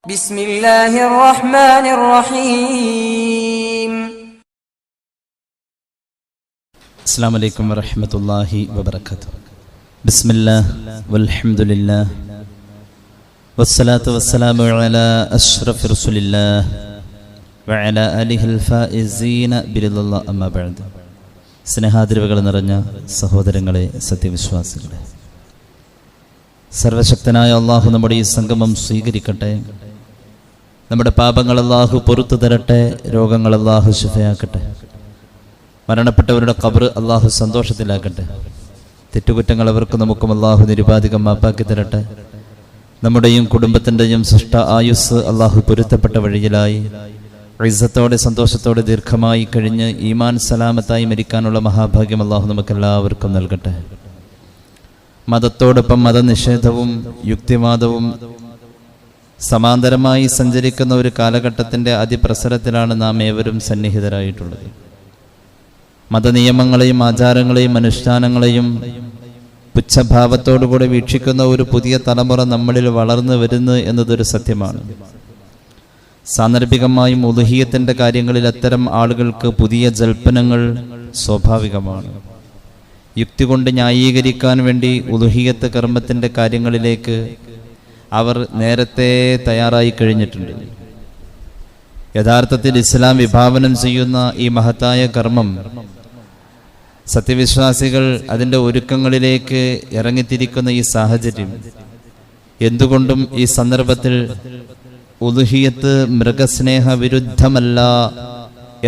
بسم الله الرحمن الرحيم. السلام عليكم ورحمة الله وبركاته. بسم الله والحمد لله والصلاة والسلام على أشرف رسول الله وعلى آله الفائزين برضا الله أما بعد. സ്നേഹാദരവുകൾ നിറഞ്ഞ സഹോദരങ്ങളെ, സത്യവിശ്വാസികളെ, സർവശക്തനായ അള്ളാഹു നമ്മുടെ ഈ സംഗമം സ്വീകരിക്കട്ടെ. നമ്മുടെ പാപങ്ങൾ അള്ളാഹു പൊറുത്തു തരട്ടെ. രോഗങ്ങൾ അള്ളാഹു ശിഫയാക്കട്ടെ. മരണപ്പെട്ടവരുടെ ഖബർ അള്ളാഹു സന്തോഷത്തിലാക്കട്ടെ. തെറ്റുകുറ്റങ്ങൾ അവർക്കും നമുക്കും അള്ളാഹു നിരുപാധികം മാപ്പാക്കി തരട്ടെ. നമ്മുടെയും കുടുംബത്തിൻ്റെയും സൃഷ്ട ആയുസ് അള്ളാഹു പൊരുത്തപ്പെട്ട വഴിയിലായി ഇസ്സത്തോടെ സന്തോഷത്തോടെ ദീർഘമായി കഴിഞ്ഞ് ഈമാൻ സലാമത്തായി മരിക്കാനുള്ള മഹാഭാഗ്യം അള്ളാഹു നമുക്കെല്ലാവർക്കും നൽകട്ടെ. മതത്തോടൊപ്പം മതനിഷേധവും യുക്തിവാദവും സമാന്തരമായി സഞ്ചരിക്കുന്ന ഒരു കാലഘട്ടത്തിൻ്റെ അതിപ്രസരത്തിലാണ് നാം ഏവരും സന്നിഹിതരായിട്ടുള്ളത്. മതനിയമങ്ങളെയും ആചാരങ്ങളെയും അനുഷ്ഠാനങ്ങളെയും പുച്ഛഭാവത്തോടുകൂടി വീക്ഷിക്കുന്ന ഒരു പുതിയ തലമുറ നമ്മളിൽ വളർന്നു വരുന്നു എന്നതൊരു സത്യമാണ്. സാന്ദർഭികമായും ഉലുഹിയ്യത്തിൻ്റെ കാര്യങ്ങളിൽ അത്തരം ആളുകൾക്ക് പുതിയ ജൽപ്പനങ്ങൾ സ്വാഭാവികമാണ്. യുക്തി കൊണ്ട് ന്യായീകരിക്കാൻ വേണ്ടി ഉലുഹിയ്യത്ത് കർമ്മത്തിൻ്റെ കാര്യങ്ങളിലേക്ക് അവർ നേരത്തെ തയ്യാറായി കഴിഞ്ഞിട്ടുണ്ട്. യഥാർത്ഥത്തിൽ ഇസ്ലാം വിഭാവനം ചെയ്യുന്ന ഈ മഹത്തായ കർമ്മം സത്യവിശ്വാസികൾ അതിൻ്റെ ഒരുക്കങ്ങളിലേക്ക് ഇറങ്ങിത്തിരിക്കുന്ന ഈ സാഹചര്യം എന്തുകൊണ്ടും ഈ സന്ദർഭത്തിൽ ഉലുഹിയ്യത്ത് മൃഗസ്നേഹ വിരുദ്ധമല്ല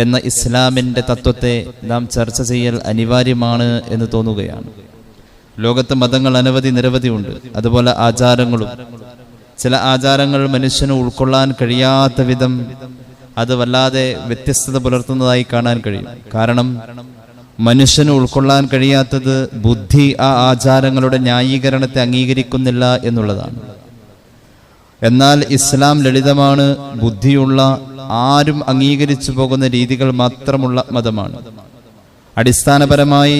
എന്ന ഇസ്ലാമിൻ്റെ തത്വത്തെ നാം ചർച്ച ചെയ്യൽ അനിവാര്യമാണ് എന്ന് തോന്നുകയാണ്. ലോകത്ത് മതങ്ങൾ നിരവധി ഉണ്ട്. അതുപോലെ ആചാരങ്ങളും. ചില ആചാരങ്ങൾ മനുഷ്യന് ഉൾക്കൊള്ളാൻ കഴിയാത്ത വിധം അത് വല്ലാതെ വ്യത്യസ്തത പുലർത്തുന്നതായി കാണാൻ കഴിയും. കാരണം മനുഷ്യന് ഉൾക്കൊള്ളാൻ കഴിയാത്തത് ബുദ്ധി ആ ആചാരങ്ങളുടെ ന്യായീകരണത്തെ അംഗീകരിക്കുന്നില്ല എന്നുള്ളതാണ്. എന്നാൽ ഇസ്ലാം ലളിതമാണ്, ബുദ്ധിയുള്ള, ആരും അംഗീകരിച്ചു പോകുന്ന രീതികൾ മാത്രമുള്ള മതമാണ്. അടിസ്ഥാനപരമായി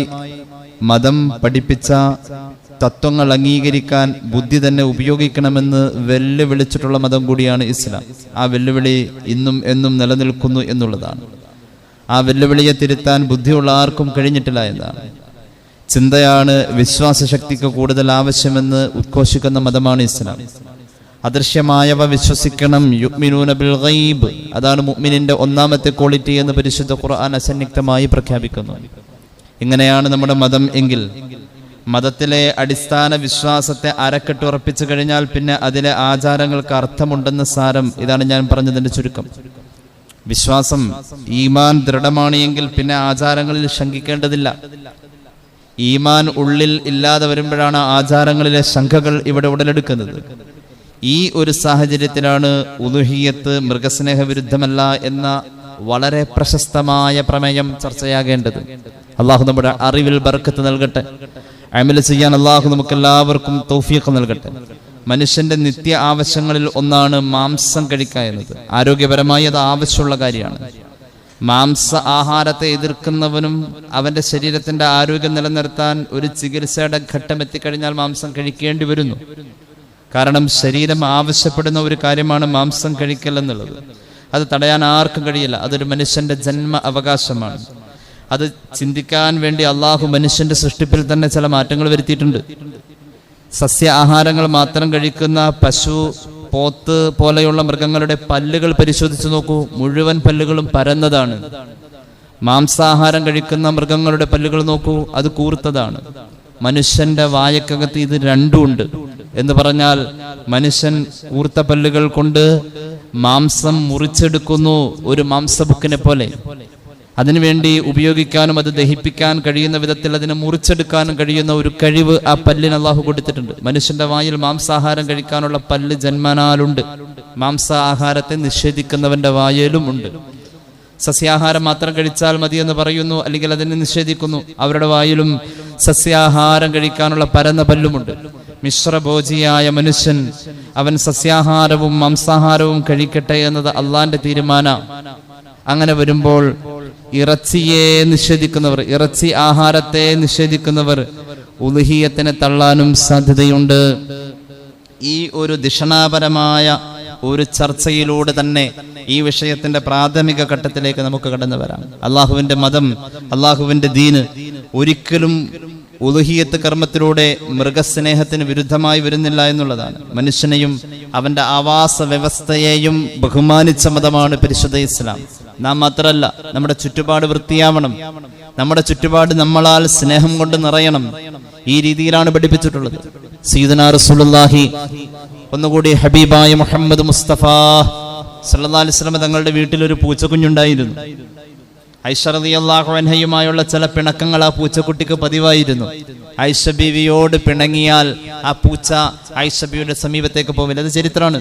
മതം പഠിപ്പിച്ച തത്വങ്ങൾ അംഗീകരിക്കാൻ ബുദ്ധി തന്നെ ഉപയോഗിക്കണമെന്ന് വെല്ലുവിളിച്ചിട്ടുള്ള മതം കൂടിയാണ് ഇസ്ലാം. ആ വെല്ലുവിളി ഇന്നും എന്നും നിലനിൽക്കുന്നു എന്നുള്ളതാണ്. ആ വെല്ലുവിളിയെ തിരുത്താൻ ബുദ്ധിയുള്ള ആർക്കും കഴിഞ്ഞിട്ടില്ല എന്നാണ്. ചിന്തയാണ് വിശ്വാസശക്തിക്ക് കൂടുതൽ ആവശ്യമെന്ന് ഉദ്ഘോഷിക്കുന്ന മതമാണ് ഇസ്ലാം. അദൃശ്യമായവ വിശ്വസിക്കണം. യുഅ്മിനൂന ബിൽ ഗൈബ്, അതാണ് മുഅ്മിനിന്റെ ഒന്നാമത്തെ ക്വാളിറ്റി എന്ന് പരിശുദ്ധ ഖുർആൻ അസന്നിഗ്ധമായി പ്രഖ്യാപിക്കുന്നു. ഇങ്ങനെയാണ് നമ്മുടെ മതം എങ്കിൽ മതത്തിലെ അടിസ്ഥാന വിശ്വാസത്തെ അരക്കെട്ടുറപ്പിച്ചു കഴിഞ്ഞാൽ പിന്നെ അതിലെ ആചാരങ്ങൾക്ക് അർത്ഥമുണ്ടെന്ന സാരം. ഇതാണ് ഞാൻ പറഞ്ഞതിന്റെ ചുരുക്കം. വിശ്വാസം ഈമാൻ ദൃഢമാണ് എങ്കിൽ പിന്നെ ആചാരങ്ങളിൽ ശങ്കിക്കേണ്ടതില്ല. ഈമാൻ ഉള്ളിൽ ഇല്ലാതെ വരുമ്പോഴാണ് ആചാരങ്ങളിലെ ശങ്കകൾ ഇവിടെ ഉടലെടുക്കുന്നത്. ഈ ഒരു സാഹചര്യത്തിലാണ് ഉലുഹിയ്യത്ത് മൃഗസ്നേഹ വിരുദ്ധമല്ല എന്ന വളരെ പ്രശസ്തമായ പ്രമേയം ചർച്ചയാകേണ്ടത്. അള്ളാഹു നമ്മുടെ അറിവിൽ ബർക്കത്ത് നൽകട്ടെ. അമൽ ചെയ്യാൻ അള്ളാഹു നമുക്കെല്ലാവർക്കും തൗഫീഖ് നൽകട്ടെ. മനുഷ്യന്റെ നിത്യ ആവശ്യങ്ങളിൽ ഒന്നാണ് മാംസം കഴിക്കുക എന്നത്. ആരോഗ്യപരമായി അത് ആവശ്യമുള്ള കാര്യമാണ്. മാംസ ആഹാരത്തെ എതിർക്കുന്നവനും അവന്റെ ശരീരത്തിന്റെ ആരോഗ്യം നിലനിർത്താൻ ഒരു ചികിത്സയുടെ ഘട്ടം എത്തിക്കഴിഞ്ഞാൽ മാംസം കഴിക്കേണ്ടി വരുന്നു. കാരണം ശരീരം ആവശ്യപ്പെടുന്ന ഒരു കാര്യമാണ് മാംസം കഴിക്കൽ എന്നുള്ളത്. അത് തടയാൻ ആർക്കും കഴിയില്ല. അതൊരു മനുഷ്യന്റെ ജന്മ അവകാശമാണ്. അത് ചിന്തിക്കാൻ വേണ്ടി അള്ളാഹു മനുഷ്യന്റെ സൃഷ്ടിപ്പിൽ തന്നെ ചില മാറ്റങ്ങൾ വരുത്തിയിട്ടുണ്ട്. സസ്യ ആഹാരങ്ങൾ മാത്രം കഴിക്കുന്ന പശു, പോത്ത് പോലെയുള്ള മൃഗങ്ങളുടെ പല്ലുകൾ പരിശോധിച്ചു നോക്കൂ. മുഴുവൻ പല്ലുകളും പരന്നതാണ്. മാംസാഹാരം കഴിക്കുന്ന മൃഗങ്ങളുടെ പല്ലുകൾ നോക്കൂ, അത് കൂർത്തതാണ്. മനുഷ്യന്റെ വായക്കകത്ത് ഇത് രണ്ടും ഉണ്ട് എന്ന് പറഞ്ഞാൽ മനുഷ്യൻ കൂർത്ത പല്ലുകൾ കൊണ്ട് മാംസം മുറിച്ചെടുക്കുന്നു, ഒരു മാംസബുക്കിനെ പോലെ. അതിനുവേണ്ടി ഉപയോഗിക്കാനും അത് ദഹിപ്പിക്കാൻ കഴിയുന്ന വിധത്തിൽ അതിനെ മുറിച്ചെടുക്കാനും കഴിയുന്ന ഒരു കഴിവ് ആ പല്ലിന് അള്ളാഹു കൊടുത്തിട്ടുണ്ട്. മനുഷ്യന്റെ വായിൽ മാംസാഹാരം കഴിക്കാനുള്ള പല്ല് ജന്മനാലുണ്ട്. മാംസാഹാരത്തെ നിഷേധിക്കുന്നവന്റെ വായിലും ഉണ്ട്. സസ്യാഹാരം മാത്രം കഴിച്ചാൽ മതി എന്ന് പറയുന്നു, അല്ലെങ്കിൽ അതിനെ നിഷേധിക്കുന്നു. അവരുടെ വായിലും സസ്യാഹാരം കഴിക്കാനുള്ള പരന്ന പല്ലുമുണ്ട്. മിശ്രഭോജിയായ മനുഷ്യൻ അവൻ സസ്യാഹാരവും മാംസാഹാരവും കഴിക്കട്ടെ എന്നത് അള്ളാന്റെ തീരുമാന. അങ്ങനെ വരുമ്പോൾ ഇറച്ചിയെ നിഷേധിക്കുന്നവർ, ഇറച്ചി ആഹാരത്തെ നിഷേധിക്കുന്നവർ ഉലുഹിയ്യത്തിനെ തള്ളാനും സാധ്യതയുണ്ട്. ഈ ഒരു ദിഷണാപരമായ ഒരു ചർച്ചയിലൂടെ തന്നെ ഈ വിഷയത്തിന്റെ പ്രാഥമിക ഘട്ടത്തിലേക്ക് നമുക്ക് കടന്നു വരാം. അള്ളാഹുവിന്റെ മതം, അള്ളാഹുവിന്റെ ദീന് ഒരിക്കലും ഉലുഹിയത്ത് കർമ്മത്തിലൂടെ മൃഗസ്നേഹത്തിന് വിരുദ്ധമായി വരുന്നില്ല എന്നുള്ളതാണ്. മനുഷ്യനെയും അവന്റെ ആവാസ വ്യവസ്ഥയെയും ബഹുമാനിച്ച മതമാണ് പരിശുദ്ധ ഇസ്ലാം. നാം മാത്രമല്ല, നമ്മുടെ ചുറ്റുപാട് വൃത്തിയാവണം, നമ്മുടെ ചുറ്റുപാട് നമ്മളാൽ സ്നേഹം കൊണ്ട് നിറയണം. ഈ രീതിയിലാണ് പഠിപ്പിച്ചിട്ടുള്ളത്. സയ്യിദുനാ റസൂലുള്ളാഹി ഒന്നുകൂടി ഹബീബായ മുഹമ്മദ് മുസ്തഫ സല്ലല്ലാഹു അലൈഹി വസല്ലം തങ്ങളുടെ വീട്ടിൽ ഒരു പൂച്ചക്കുഞ്ഞുണ്ടായിരുന്നു. ഐഷ റളിയല്ലാഹു അൻഹയുമായുള്ള ചില പിണക്കങ്ങൾ ആ പൂച്ചക്കുട്ടിക്ക് പതിവായിരുന്നു. ഐഷ ബീവിയോട് പിണങ്ങിയാൽ ആ പൂച്ച ഐഷ ബീവിയുടെ സമീപത്തേക്ക് പോവില്ല. അത് ചരിത്രമാണ്.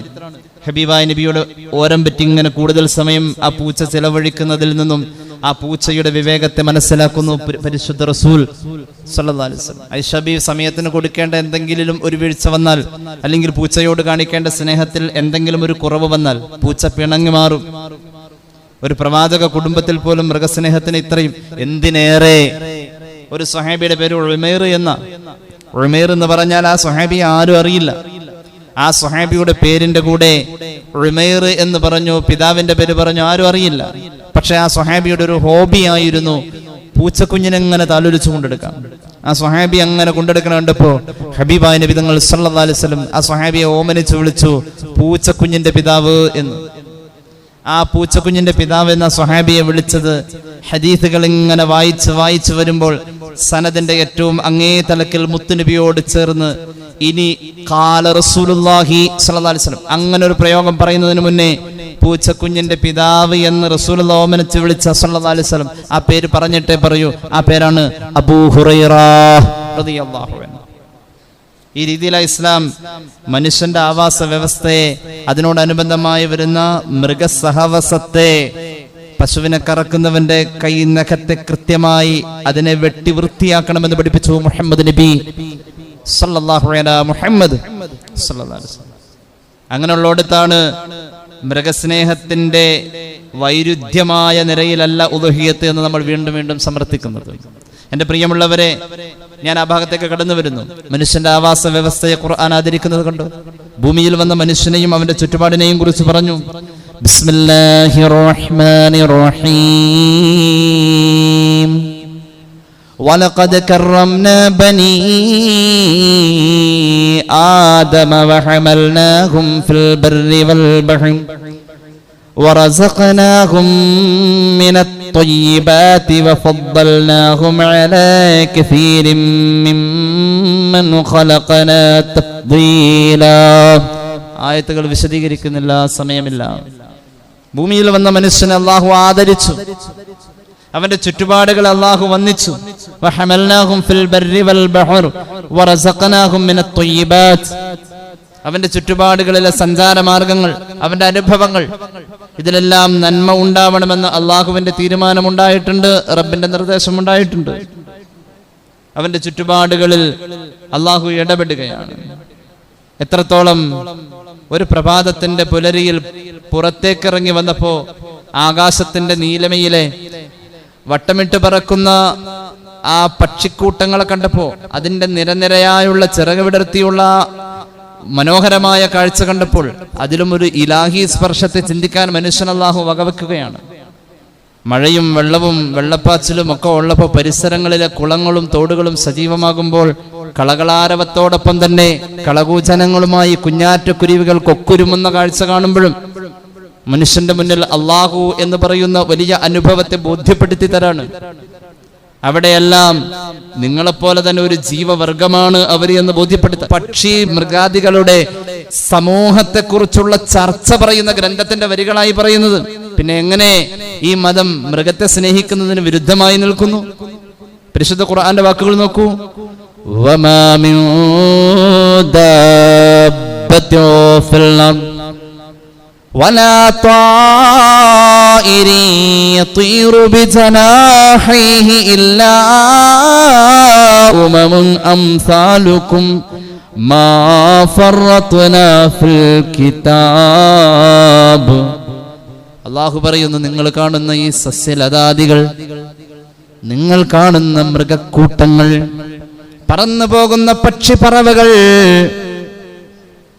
ഹബീബായ നബിയോട് ഓരം പറ്റി ഇങ്ങനെ കൂടുതൽ സമയം ആ പൂച്ച ചെലവഴിക്കുന്നതിൽ നിന്നും ആ പൂച്ചയുടെ വിവേകത്തെ മനസ്സിലാക്കുന്നു പരിശുദ്ധ റസൂൽ സല്ലല്ലാഹു അലൈഹി വസല്ലം. ഐഷ ബീവി സമയത്തിന് കൊടുക്കേണ്ട എന്തെങ്കിലും ഒരു വീഴ്ച വന്നാൽ, അല്ലെങ്കിൽ പൂച്ചയോട് കാണിക്കേണ്ട സ്നേഹത്തിൽ എന്തെങ്കിലും ഒരു കുറവ് വന്നാൽ പൂച്ച പിണങ്ങി മാറും. ഒരു പ്രവാചക കുടുംബത്തിൽ പോലും മൃഗസ്നേഹത്തിന് ഇത്രയും, എന്തിനേറെ ഒരു സ്വഹാബിയുടെ പേര് ഉമൈർ എന്ന് പറഞ്ഞാൽ ആ സ്വഹാബി ആരും അറിയില്ല. ആ സ്വഹാബിയുടെ പേരിന്റെ കൂടെ ഉമൈർ എന്ന് പറഞ്ഞു, പിതാവിന്റെ പേര് പറഞ്ഞു, ആരും അറിയില്ല. പക്ഷെ ആ സ്വഹാബിയുടെ ഒരു ഹോബി ആയിരുന്നു പൂച്ചക്കുഞ്ഞിനെങ്ങനെ താലോലിച്ചു കൊണ്ടെടുക്കാം. ആ സ്വഹാബി അങ്ങനെ കൊണ്ടെടുക്കണം കണ്ടപ്പോ ഹബീബായ നബി തങ്ങൾ സല്ലല്ലാഹു അലൈഹി വസല്ലം ആ സ്വഹാബിയെ ഓമനിച്ചു വിളിച്ചു പൂച്ചക്കുഞ്ഞിന്റെ പിതാവ് എന്ന്. ആ പൂച്ചക്കുഞ്ഞിന്റെ പിതാവ് എന്ന സ്വഹാബിയെ വിളിച്ചത് ഹദീസുകൾ ഇങ്ങനെ വായിച്ചു വരുമ്പോൾ സനദിന്റെ ഏറ്റവും അങ്ങേ തലക്കിൽ മുത്തുനബിയോട് ചേർന്ന് ഇനി ഖാല റസൂലുള്ളാഹി സ്വല്ലല്ലാഹു അലൈഹി വസല്ലം അങ്ങനെ ഒരു പ്രയോഗം പറയുന്നതിന് മുന്നേ പൂച്ചക്കുഞ്ഞിന്റെ പിതാവ് എന്ന് റസൂലുള്ളാഹി ഓമനിച്ച് വിളിച്ച സ്വല്ലല്ലാഹു അലൈഹി വസല്ലം ആ പേര് പറഞ്ഞിട്ടേ പറയൂ. ആ പേരാണ് അബൂ ഹുറൈറ റളിയല്ലാഹു അൻഹു. ഈ രീതിയിലാണ് ഇസ്ലാം മനുഷ്യന്റെ ആവാസ വ്യവസ്ഥയെ, അതിനോടനുബന്ധമായി വരുന്ന മൃഗസഹവസത്തെ, പശുവിനെ കറക്കുന്നവന്റെ കൈ നഖത്തെ കൃത്യമായി അതിനെ വെട്ടി വൃത്തിയാക്കണമെന്ന് പഠിപ്പിച്ചു മുഹമ്മദ് നബി സല്ലല്ലാഹു അലൈഹി മുഹമ്മദ് സല്ലല്ലാഹു അലൈഹി വസല്ലം. അങ്ങനെയുള്ളിടത്താണ് മൃഗസ്നേഹത്തിന്റെ വൈരുദ്ധ്യമായ നിരയിലല്ല ഉളുഹിയത്ത് എന്ന് നമ്മൾ വീണ്ടും വീണ്ടും സമർത്ഥിക്കുന്നത്. എന്റെ പ്രിയമുള്ളവരെ, ഞാൻ ആ ഭാഗത്തേക്ക് കടന്നു വരുന്നു. മനുഷ്യന്റെ ആവാസ വ്യവസ്ഥയെ ഖുർആൻ ആദരിക്കുന്നത് കണ്ടു. ഭൂമിയിൽ വന്ന മനുഷ്യനെയും അവന്റെ ചുറ്റുപാടിനെയും കുറിച്ച് പറഞ്ഞു. ബിസ്മില്ലാഹിർ റഹ്മാനിർ റഹീം. വലഖദ് കറംനാ ബനീ ആദമ വഹമൽനാഹും ഫിൽ ബർരി വൽ ബഹ്രി ورزقناهم من الطيبات وفضلناهم على كثير ممن خلقنا تفضيلا. ആയത്തുകൾ വിശദീകരിക്കുന്നില്ല, സമയമില്ല. ഭൂമിയിൽ വന്ന മനുഷ്യനെ അല്ലാഹു ആദരിച്ചു, അവന്റെ ചുറ്റുപാടുകൾ അല്ലാഹു വന്നിച്ചു. വഹമൽനാഹും ഫിൽ ബർരി വൽ ബഹ്ർ വറസഖനാഹും മിനത് ത്വയ്യിബാത്. അവന്റെ ചുറ്റുപാടുകളിലെ സഞ്ചാരമാർഗങ്ങൾ, അവന്റെ അനുഭവങ്ങൾ, ഇതിലെല്ലാം നന്മ ഉണ്ടാവണമെന്ന് അള്ളാഹുവിന്റെ തീരുമാനമുണ്ടായിട്ടുണ്ട്, റബ്ബിന്റെ നിർദ്ദേശമുണ്ടായിട്ടുണ്ട്. അവന്റെ ചുറ്റുപാടുകളിൽ അള്ളാഹു ഇടപെടുകയാണ്. എത്രത്തോളം ഒരു പ്രഭാതത്തിന്റെ പുലരിയിൽ പുറത്തേക്കിറങ്ങി വന്നപ്പോ ആകാശത്തിന്റെ നീലമയിലെ വട്ടമിട്ട് പറക്കുന്ന ആ പക്ഷിക്കൂട്ടങ്ങളെ കണ്ടപ്പോ, അതിന്റെ നിരനിരയായുള്ള ചിറക് വിടർത്തിയുള്ള മനോഹരമായ കാഴ്ച കണ്ടപ്പോൾ അതിലും ഒരു ഇലാഹി സ്പർശത്തെ ചിന്തിക്കാൻ മനുഷ്യൻ അല്ലാഹു വകവെക്കുകയാണ്. മഴയും വെള്ളവും വെള്ളപ്പാച്ചിലും ഒക്കെ ഉള്ളപ്പോൾ പരിസരങ്ങളിലെ കുളങ്ങളും തോടുകളും സജീവമാകുമ്പോൾ കളകളാരവത്തോടൊപ്പം തന്നെ കളകൂജനങ്ങളുമായി കുഞ്ഞാറ്റക്കുരുവികൾ കൊക്കുരുമുന്ന കാഴ്ച കാണുമ്പോഴും മനുഷ്യന്റെ മുന്നിൽ അല്ലാഹു എന്ന് പറയുന്ന വലിയ അനുഭവത്തെ ബോധ്യപ്പെടുത്തി തരാണ്. അവിടെയെല്ലാം നിങ്ങളെപ്പോലെ തന്നെ ഒരു ജീവവർഗമാണ് അവർ എന്ന് ബോധ്യപ്പെടുത്ത പക്ഷി മൃഗാദികളുടെ സമൂഹത്തെക്കുറിച്ചുള്ള ചർച്ച പറയുന്ന ഗ്രന്ഥത്തിന്റെ വരികളായി പറയുന്നത്. പിന്നെ എങ്ങനെ ഈ മതം മൃഗത്തെ സ്നേഹിക്കുന്നതിന് വിരുദ്ധമായി നിൽക്കുന്നു? പരിശുദ്ധ ഖുർആന്റെ വാക്കുകൾ നോക്കൂ. വമാ മിൻ ദാബത്തിൻ ഫിൽ അർദ് വലാ ത്വാഇരി യതീറു ബിജനാഹിഹി ഇല്ലാ ഉമമുൻ അംസാലുകും മാ ഫറത്നാ ഫിൽ കിതാബ്. അല്ലാഹു പറയുന്നു, നിങ്ങൾ കാണുന്ന ഈ സസ്യലതാദികൾ, നിങ്ങൾ കാണുന്ന മൃഗക്കൂട്ടങ്ങൾ, പറന്നു പോകുന്ന പക്ഷിപ്പറവകൾ,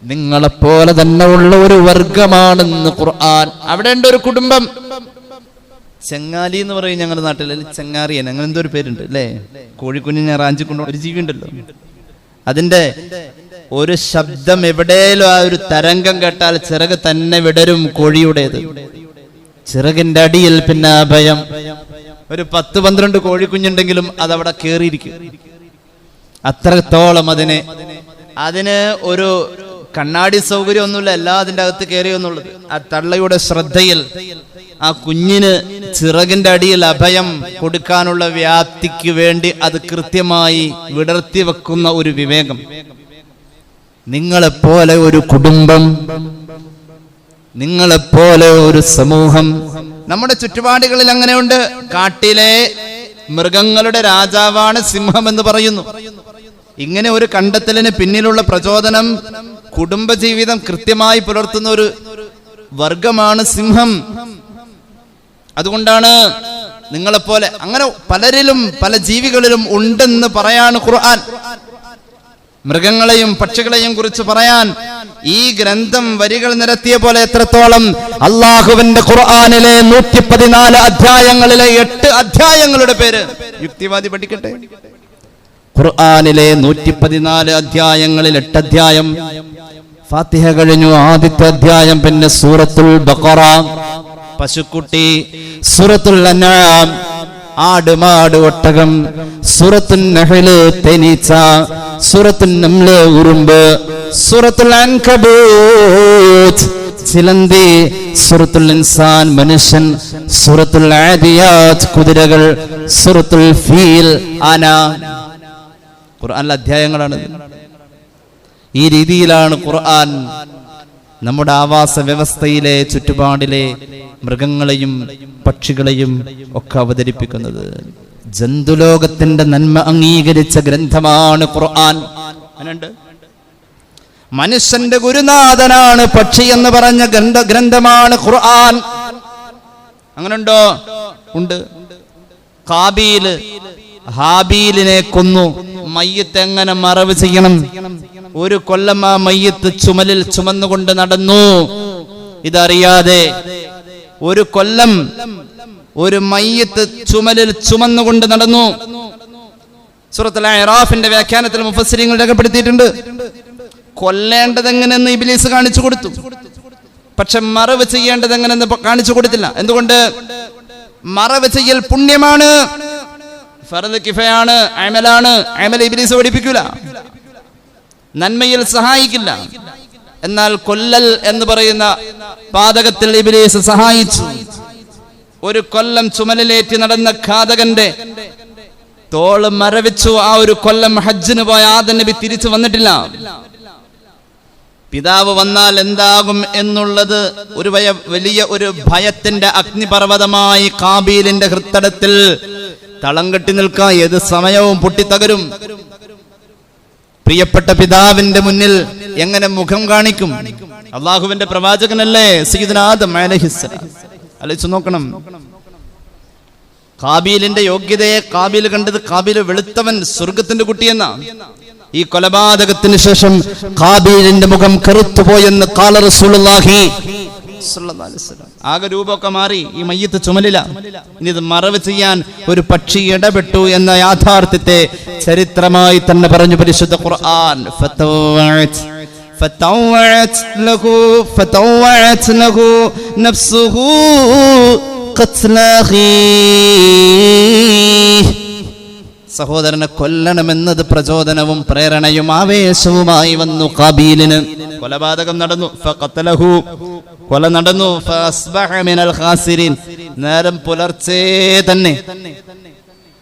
നിങ്ങളെപ്പോലെ തന്നെ ഉള്ള ഒരു വർഗമാണെന്ന് ഖുർആൻ. അവിടെ ഉണ്ട് ഒരു കുടുംബം, ചെങ്ങാലി എന്ന് പറയും ഞങ്ങളുടെ നാട്ടിൽ, ചെങ്ങാറിയൻ, അങ്ങനെ എന്തോ ഒരു പേരുണ്ട് അല്ലേ? കോഴിക്കുഞ്ഞിനെ റാഞ്ചിക്കൊണ്ട് ഒരു ജീവി ഉണ്ടല്ലോ, അതിന്റെ ഒരു ശബ്ദം എവിടെയും ആ ഒരു തരംഗം കേട്ടാൽ ചിറക് തന്നെ വിടരും കോഴിയുടേത്. ചിറകിന്റെ അടിയിൽ പിന്നെ അഭയം. ഒരു 10-12 കോഴിക്കുഞ്ഞുണ്ടെങ്കിലും അതവിടെ കേറിയിരിക്കും. അത്രത്തോളം അതിന് ഒരു കണ്ണാടി സൗകര്യം ഒന്നുമില്ല, എല്ലാം അതിൻ്റെ അകത്ത് കയറിയെന്നുള്ളത്. ആ തള്ളയുടെ ശ്രദ്ധയിൽ ആ കുഞ്ഞിന് ചിറകിന്റെ അടിയിൽ അഭയം കൊടുക്കാനുള്ള വ്യാപ്തിക്ക് വേണ്ടി അത് കൃത്യമായി വിടർത്തി വെക്കുന്ന ഒരു വിവേകം. നിങ്ങളെപ്പോലെ ഒരു കുടുംബം, നിങ്ങളെപ്പോലെ ഒരു സമൂഹം നമ്മുടെ ചുറ്റുപാടുകളിൽ അങ്ങനെയുണ്ട്. കാട്ടിലെ മൃഗങ്ങളുടെ രാജാവാണ് സിംഹം എന്ന് പറയുന്നു. ഇങ്ങനെ ഒരു കണ്ടെത്തലിന് പിന്നിലുള്ള പ്രചോദനം കുടുംബജീവിതം കൃത്യമായി പുലർത്തുന്ന ഒരു വർഗമാണ് സിംഹം. അതുകൊണ്ടാണ് നിങ്ങളെപ്പോലെ അങ്ങനെ പലരിലും പല ജീവികളിലും ഉണ്ടെന്ന് പറയാണ് ഖുർആൻ. മൃഗങ്ങളെയും പക്ഷികളെയും കുറിച്ച് പറയാൻ ഈ ഗ്രന്ഥം വരികൾ നിരത്തിയ പോലെ എത്രത്തോളം അള്ളാഹുവിന്റെ ഖുർആനിലെ 114 അധ്യായങ്ങളിലെ 8 അധ്യായങ്ങളുടെ പേര് യുക്തിവാദി പഠിക്കട്ടെ. ഖുർആനിലെ 114 അധ്യായങ്ങളിൽ 8 അധ്യായം ഫാത്തിഹ കഴിഞ്ഞു, ആദ്യത്തെ അധ്യായം. പിന്നെ സൂറത്തുൽ ബഖറ പശുക്കുട്ടി, സൂറത്തുൽ അൻആം ആട് മാട് ഒട്ടകം, സൂറത്തുൽ നഹ്ല് തേനീച്ച, സൂറത്തുൽ നംല് ഉറുമ്പ്, സൂറത്തുൽ അൻകബൂത്ത് ചിലന്തി, സൂറത്തുൽ ഇൻസാൻ മനുഷ്യൻ, സൂറത്തുൽ ആദിയാത്ത് കുതിരകൾ, സൂറത്തുൽ ഫീൽ ആന. ഖുർആനിലെ അധ്യായങ്ങളാണ്. ഈ രീതിയിലാണ് ഖുർആൻ നമ്മുടെ ആവാസ വ്യവസ്ഥയിലെ ചുറ്റുപാടിലെ മൃഗങ്ങളെയും പക്ഷികളെയും ഒക്കെ അവതരിപ്പിക്കുന്നത്. ജന്തുലോകത്തിന്റെ നന്മ അംഗീകരിച്ച ഗ്രന്ഥമാണ് ഖുർആൻ. മനുഷ്യന്റെ ഗുരുനാഥനാണ് പക്ഷി എന്ന് പറഞ്ഞ ഗ്രന്ഥമാണ് ഖുർആൻ. അങ്ങനുണ്ടോ? ഉണ്ട്. ഖാബീല് ഹാബീലിനെ കൊന്നു. മയ്യത്ത് എങ്ങനെ മറവ് ചെയ്യണം? ഒരു കൊല്ലം ആ മയ്യത്ത് ചുമലിൽ ചുമന്നുകൊണ്ട് നടന്നു. ഇതറിയാതെ ഒരു കൊല്ലം ഒരു മയ്യത്ത് ചുമലിൽ ചുമന്നുകൊണ്ട് നടന്നു. സൂറത്തുൽ അഅറാഫിന്റെ വ്യാഖ്യാനത്തിൽ മുഫസ്സിരീങ്ങൾ രേഖപ്പെടുത്തിയിട്ടുണ്ട്. കൊല്ലേണ്ടത് എങ്ങനെയെന്ന് ഇബ്ലീസ് കാണിച്ചു കൊടുത്തു, പക്ഷെ മറവ് ചെയ്യേണ്ടത് എങ്ങനെയെന്ന് കാണിച്ചു കൊടുത്തില്ല. എന്തുകൊണ്ട്? മറവ് ചെയ്യൽ പുണ്യമാണ്, ഫർദ് കിഫയാണ്, അമലാണ്. അമൽ ഇബ്ലീസ് പഠിപ്പിക്കൂല, നന്മയിൽ സഹായിക്കില്ല. എന്നാൽ കൊല്ലൽ എന്ന് പറയുന്ന പാതകത്തിൽ ഇബ്ലീസ് സഹായിച്ചു. ഒരു കൊല്ലം ചുമലിലേറ്റി നടന്ന ഘാതകന്റെ തോള് മരവിച്ചു. ആ ഒരു കൊല്ലം ഹജ്ജിന് പോയ ആദം നബി തിരിച്ചു വന്നിട്ടില്ല. പിതാവ് വന്നാൽ എന്താകും എന്നുള്ളത് വലിയ ഒരു ഭയത്തിന്റെ അഗ്നിപർവ്വതമായി കാബീലിന്റെ ഹൃത്തടത്തിൽ തളം കെട്ടി നിൽക്കാൻ ഏത് സമയവും പൊട്ടിത്തകരും. പ്രിയപ്പെട്ട പിതാവിന്റെ മുന്നിൽ എങ്ങനെ മുഖം കാണിക്കും? അള്ളാഹുവിന്റെ പ്രവാചകനല്ലേ സയ്യിദുനാ ആദം അലൈഹിസ്സലാം. ആലോചിച്ചു നോക്കണം. കാബീലിന്റെ യോഗ്യതയെ കാബീൽ കണ്ടത് കാബീൽ വെളുത്തവൻ, സ്വർഗത്തിന്റെ കുട്ടിയെന്ന. ഈ കൊലപാതകത്തിന് ശേഷം കാബീലിന്റെ മുഖം കറുത്തുപോയെന്ന് ഖാല റസൂലുള്ളാഹി സ്വല്ലല്ലാഹു അലൈഹി വസല്ലം. ആകെ രൂപമൊക്കെ മാറി. ഈ മയ്യത്ത് ചുമലില്ല. ഇനി ഇത് മറവ് ചെയ്യാൻ ഒരു പക്ഷി ഇടപെട്ടു എന്ന യാഥാർത്ഥ്യത്തെ ചരിത്രമായി തന്നെ പറഞ്ഞു പരിശുദ്ധ ഖുർആൻ. ഫതവഅത് ലഹു നഫ്സുഹു ഖത്ല അഖീഹ്. സഹോദരനെ കൊല്ലണമെന്നത് പ്രചോദനവും പ്രേരണയും ആവേശവുമായി വന്നു കാബീലിന്. കൊലപാതകം നടന്നു. ഫഖതലഹു, കൊല നടന്നു. ഫഅസ്ബഹ മിനൽ ഖാസിരീൻ, നേരം പുലർച്ചെ തന്നെ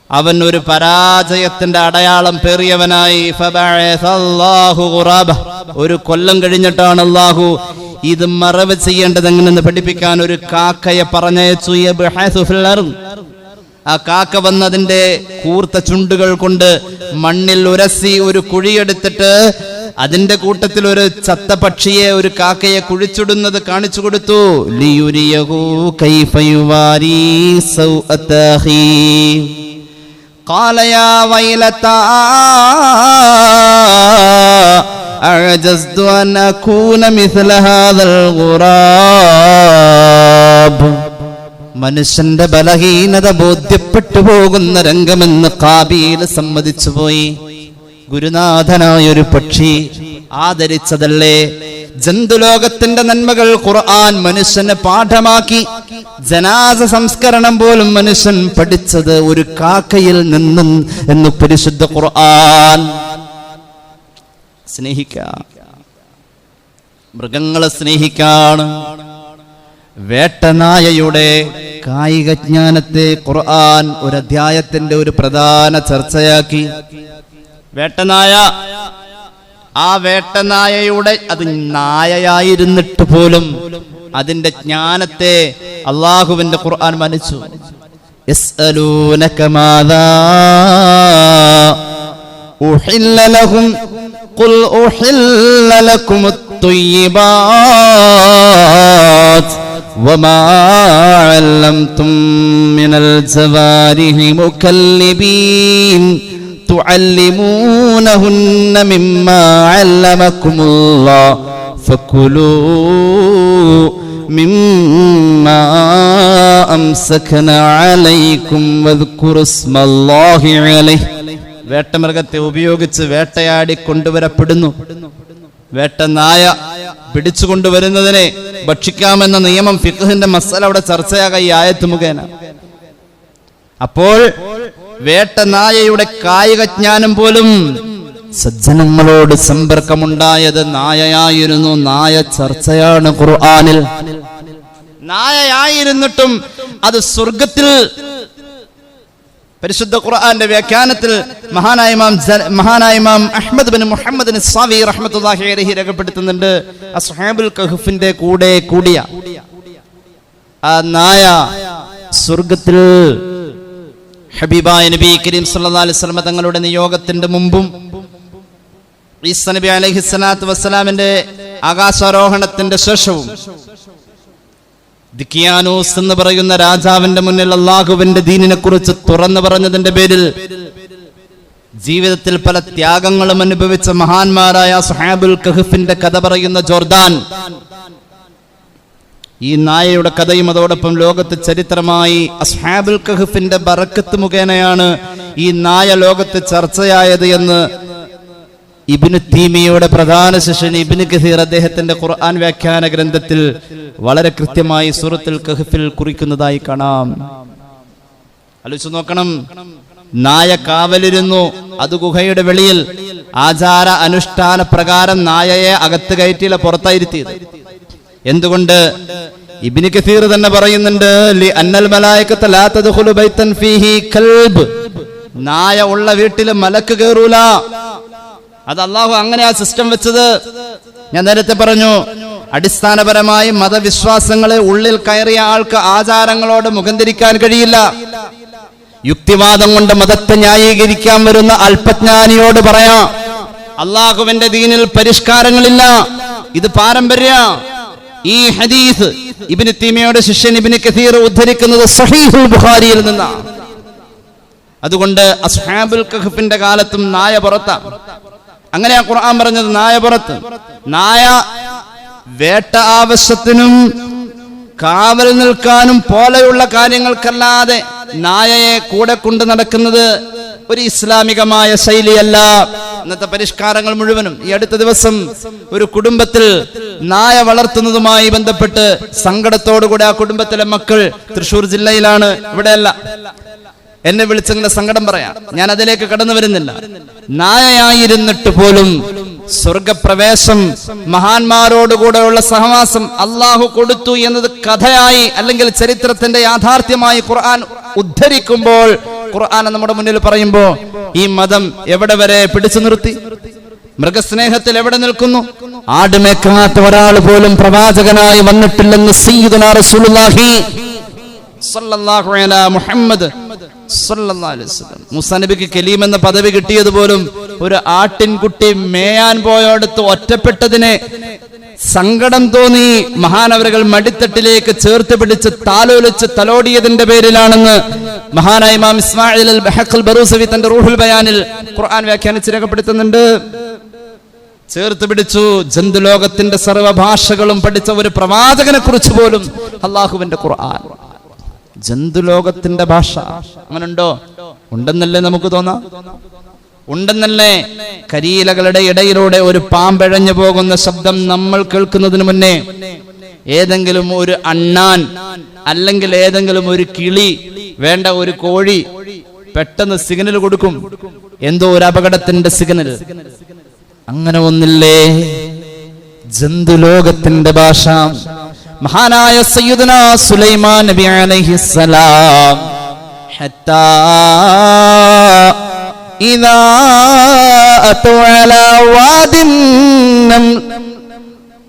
അവൻ ഒരു പരാജയത്തിന്റെ അടയാളം പേറിയവനായി. ഫബഅസല്ലാഹു ഖുറാബ, ഒരു കൊല്ലം കഴിഞ്ഞിട്ടാണ് അല്ലാഹു ഇത് മറവ് ചെയ്യേണ്ടത് എങ്ങനെയെന്ന് പഠിപ്പിക്കാൻ ഒരു കാക്കയെ പറഞ്ഞയച്ചു. യബ്ഹസു ഫിൽ അർദ്, ആ കാക്ക വന്നതിന്റെ കൂർത്ത ചുണ്ടുകൾ കൊണ്ട് മണ്ണിൽ ഉരസി ഒരു കുഴിയെടുത്തിട്ട് അതിന്റെ കൂട്ടത്തിൽ ഒരു ചത്ത പക്ഷിയെ, ഒരു കാക്കയെ കുഴിച്ചിടുന്നത് കാണിച്ചു കൊടുത്തു. ലിയുരിയഹു കൈഫ യുവാരി സൗഅതഹി ഖാല യാ വൈലതാ അഅജസ്തു അൻ അകൂന മിസ്ല ഹാദൽ ഗുറാബ്. മനുഷ്യന്റെ ബലഹീനത ബോധ്യപ്പെട്ടു പോകുന്ന രംഗമെന്ന് ഖാബീൽ സമ്മതിച്ചുപോയി. ഗുരുനാഥനായൊരു പക്ഷി ആദരിച്ചതല്ലേ? ജന്തുലോകത്തിന്റെ നന്മകൾ ഖുർആൻ മനുഷ്യനെ പാഠമാക്കി. ജനാസ സംസ്കരണം പോലും മനുഷ്യൻ പഠിച്ചത് ഒരു കാക്കയിൽ നിന്നും എന്ന് പരിശുദ്ധ ഖുർആൻ. സ്നേഹിക്കാം, മൃഗങ്ങളെ സ്നേഹിക്കാണ്. വേട്ടനായയുടെ കായിക ജ്ഞാനത്തെ ഖുർആൻ ഒരു അധ്യായത്തിന്റെ ഒരു പ്രധാന ചർച്ചയാക്കി. വേട്ടനായ, ആ വേട്ടനായയുടെ, അത് നായയായിരുന്നിട്ട് പോലും അതിന്റെ ജ്ഞാനത്തെ അള്ളാഹുവിന്റെ ഖുർആൻ മാനിച്ചു. യസ്അലൂനക മാദാ ഉഹില്ല ലഹും ഖുൽ ഉഹില്ല ലകുമുത് ത്വയ്യിബാത് വമാ അല്ലംതും മിനൽ ജവാരിഹി മുകല്ലിബീൻ تعلمونهن مما علمكم الله فكلوا مما أمسكنا عليكم واذكروا اسم الله عليه. വേട്ടമൃഗത്തെ ഉപയോഗിച്ച് വേട്ടയാടി കൊണ്ടുവരപ്പെടുന്നു. വേട്ടനായ പിടിച്ചു കൊണ്ടുവരുന്നതിനെ ഭക്ഷിക്കാമെന്ന നിയമം ഫിഖ്ഹിന്റെ മസ്അല അവിടെ ചർച്ചയാകാം ഈ ആയത്ത് മുഖേന. അപ്പോൾ വേട്ടനായയുടെ കായിക ജ്ഞാനം പോലും, സജ്ജനങ്ങളോട് സമ്പർക്കമുണ്ടായത് നായയായിരുന്നു. നായ ചർച്ചയാണ് ഖുർആനിൽ. നായയായിരുന്നിട്ടും അത് സ്വർഗത്തിൽ, പരിശുദ്ധ ഖുർആന്റെ വ്യാഖ്യാനത്തിൽ മഹാനായ ഇമാം അഹ്മദ് ബിൻ മുഹമ്മദ് സാവി റഹ്മത്തുള്ളാഹി അലൈഹി രേഖപ്പെടുത്തുന്നുണ്ട്. അസ്ഹാബുൽ കഹ്ഫിന്റെ കൂടെ കൂടിയ ആ നായ സ്വർഗത്തിൽ ഹബീബായ നബി കരീം സല്ലല്ലാഹു അലൈഹി വസല്ലം തങ്ങളുടെ നിയോഗത്തിന്റെ മുമ്പും ഈസാ നബി അലൈഹിസ്സലാത്തു വസ്സലാമിന്റെ ആകാശാരോഹണത്തിന്റെ ശേഷവും ദിക്കിയാനൂസ് എന്ന് പറയുന്ന രാജാവിന്റെ മുന്നിൽ അള്ളാഹുവിന്റെ ദീനിനെ കുറിച്ച് തുറന്നു പറഞ്ഞതിന്റെ പേരിൽ ജീവിതത്തിൽ പല ത്യാഗങ്ങളും അനുഭവിച്ച മഹാന്മാരായ അസ്ഹാബുൽ കഹ്ഫിന്റെ കഥ പറയുന്ന ജോർദാൻ, ഈ നായയുടെ കഥയും അതോടൊപ്പം ലോകത്ത് ചരിത്രമായി അസ്ഹാബുൽ കഹ്ഫിന്റെ ബറക്കത്ത് മുഖേനയാണ് ഈ നായ ലോകത്ത് ചർച്ചയായത് എന്ന് ഇബ്നു തീമിയയുടെ പ്രധാന ശിഷ്യൻ ഇബ്നു കസീർ അദ്ദേഹത്തിന്റെ ഖുർആൻ വ്യാഖ്യാന ഗ്രന്ഥത്തിൽ വളരെ കൃത്യമായി സൂറത്തുൽ കഹ്ഫിൽ കുറിക്കുന്നതായി കാണാം. ആലോചിച്ചു നോക്കണം. നായ കാവലിരുന്നു. അത് ഗുഹയുടെ വെളിയിൽ ആചാര അനുഷ്ഠാന പ്രകാരം നായയെ അകത്ത് കയറ്റിയില്ല, പുറത്തായിരുത്തിയത്. എന്തുകൊണ്ട്? ഇബ്നു കസീർ തന്നെ പറയുന്നുണ്ട്, ലി അന്നൽ മലായികത ലാ തദ്ഖുലു ബൈതൻ ഫീഹി കൽബ്. നായ ഉള്ള വീട്ടിൽ മലക്ക് കയറൂല. അത് അല്ലാഹു അങ്ങനെ ആ സിസ്റ്റം വെച്ചത്. ഞാൻ നേരത്തെ പറഞ്ഞു, അടിസ്ഥാനപരമായി മതവിശ്വാസങ്ങളെ ഉള്ളിൽ കയറിയ ആൾക്ക് ആചാരങ്ങളോട് മുഖം തിരിക്കാൻ കഴിയില്ല. യുക്തിവാദം കൊണ്ട് മതത്തെ ന്യായീകരിക്കാൻ വരുന്ന അല്പജ്ഞാനിയോട് പറയാം, അള്ളാഹുവിന്റെ ദീനിൽ പരിഷ്കാരങ്ങളില്ല, ഇത് പാരമ്പര്യ. ഈ ഹദീസ് ഇബ്നു തീമിയയുടെ ശിഷ്യൻ ഇബ്നു കസീർ ഉദ്ധരിക്കുന്നത് സഹീഹുൽ ബുഖാരിയിൽ നിന്നാണ്. അതുകൊണ്ട് അസ്ഹാബുൽ കഹ്ഫിന്റെ കാലത്തും നായ പുറത്താണ്. അങ്ങനെയാ ഖുർആൻ പറഞ്ഞത്, നായ പുറത്ത്. നായ വേട്ട ആവശ്യത്തിനും കാവൽ നിൽക്കാനും പോലെയുള്ള കാര്യങ്ങൾക്കല്ലാതെ നായയെ കൂടെ കൊണ്ട് നടക്കുന്നത് ഒരു ഇസ്ലാമികമായ ശൈലിയല്ല. ഇന്നത്തെ പരിഷ്കാരങ്ങൾ മുഴുവനും. ഈ അടുത്ത ദിവസം ഒരു കുടുംബത്തിൽ നായ വളർത്തുന്നതുമായി ബന്ധപ്പെട്ട് സങ്കടത്തോടുകൂടി ആ കുടുംബത്തിലെ മക്കൾ, തൃശ്ശൂർ ജില്ലയിലാണ്, ഇവിടെയല്ല, എന്നെ വിളിച്ചെങ്ങനെ സങ്കടം പറയാം. ഞാൻ അതിലേക്ക് കടന്നു വരുന്നില്ല. നായയായിരുന്നിട്ട് പോലും സ്വർഗപ്രവേശം, മഹാന്മാരോടുകൂടെയുള്ള സഹവാസം അള്ളാഹു കൊടുത്തു എന്നത് കഥയായി അല്ലെങ്കിൽ ചരിത്രത്തിന്റെ യാഥാർത്ഥ്യമായി ഖുർആൻ ഉദ്ധരിക്കുമ്പോൾ, ഖുർആൻ നമ്മുടെ മുന്നിൽ പറയുമ്പോ ഈ മതം എവിടെ വരെ പിടിച്ചു നിർത്തി? മൃഗസ്നേഹത്തിൽ എവിടെ നിൽക്കുന്നു? ആടുമേക്കാത്ത ഒരാൾ പോലും പ്രവാചകനായി വന്നിട്ടില്ലെന്ന് സയ്യിദുനാ റസൂലുള്ളാഹി സ്വല്ലല്ലാഹു അലൈഹി മുഹമ്മദ് സ്വല്ലല്ലാഹു അലൈഹി വസല്ലം. മൂസാ നബിക്ക് കലീം എന്ന പദവി കിട്ടിയത് പോലും ഒരു ആട്ടിൻകുട്ടി മേയാൻ പോയടുത്ത് ഒറ്റപ്പെട്ടതിനെ സങ്കടം തോന്നി മഹാനവറുകൾ മടിത്തട്ടിലേക്ക് ചേർത്ത് പിടിച്ച് താലോലിച്ച് തലോടിയതിന്റെ പേരിലാണെന്ന് മഹാനായ ഇമാം ഇസ്മായിൽ അൽ ബഹഖ് അൽ ബറൂസവി തന്റെ റൂഹുൽ ബയാനിൽ ഖുർആൻ വ്യാഖ്യാനിച്ച് രേഖപ്പെടുത്തുന്നുണ്ട്. ചേർത്ത് പിടിച്ചു. ജന്തുലോകത്തിന്റെ സർവ്വഭാഷകളും പഠിച്ച ഒരു പ്രവാചകനെ കുറിച്ച് പോലും അള്ളാഹുവിന്റെ ഖുർആൻ. ജന്തുലോകത്തിന്റെ ഭാഷ അങ്ങനുണ്ടോ? ഉണ്ടെന്നല്ലേ നമുക്ക് തോന്നാം. ഉണ്ടെന്നല്ലേ. കരിയിലകളുടെ ഇടയിലൂടെ ഒരു പാമ്പഴഞ്ഞു പോകുന്ന ശബ്ദം നമ്മൾ കേൾക്കുന്നതിന് മുന്നേ ഏതെങ്കിലും ഒരു അണ്ണാൻ അല്ലെങ്കിൽ ഏതെങ്കിലും ഒരു കിളി, വേണ്ട ഒരു കോഴി പെട്ടെന്ന് സിഗ്നൽ കൊടുക്കും, എന്തോ ഒരു അപകടത്തിന്റെ സിഗ്നൽ. അങ്ങനെ ഒന്നില്ലേ ജന്തുലോകത്തിന്റെ ഭാഷ. മഹാനായ സയ്യിദുനാ സുലൈമാൻ നബി അലൈഹിസ്സലാം ഹത്താ ഇദാ അതു അലാ വാദിൻ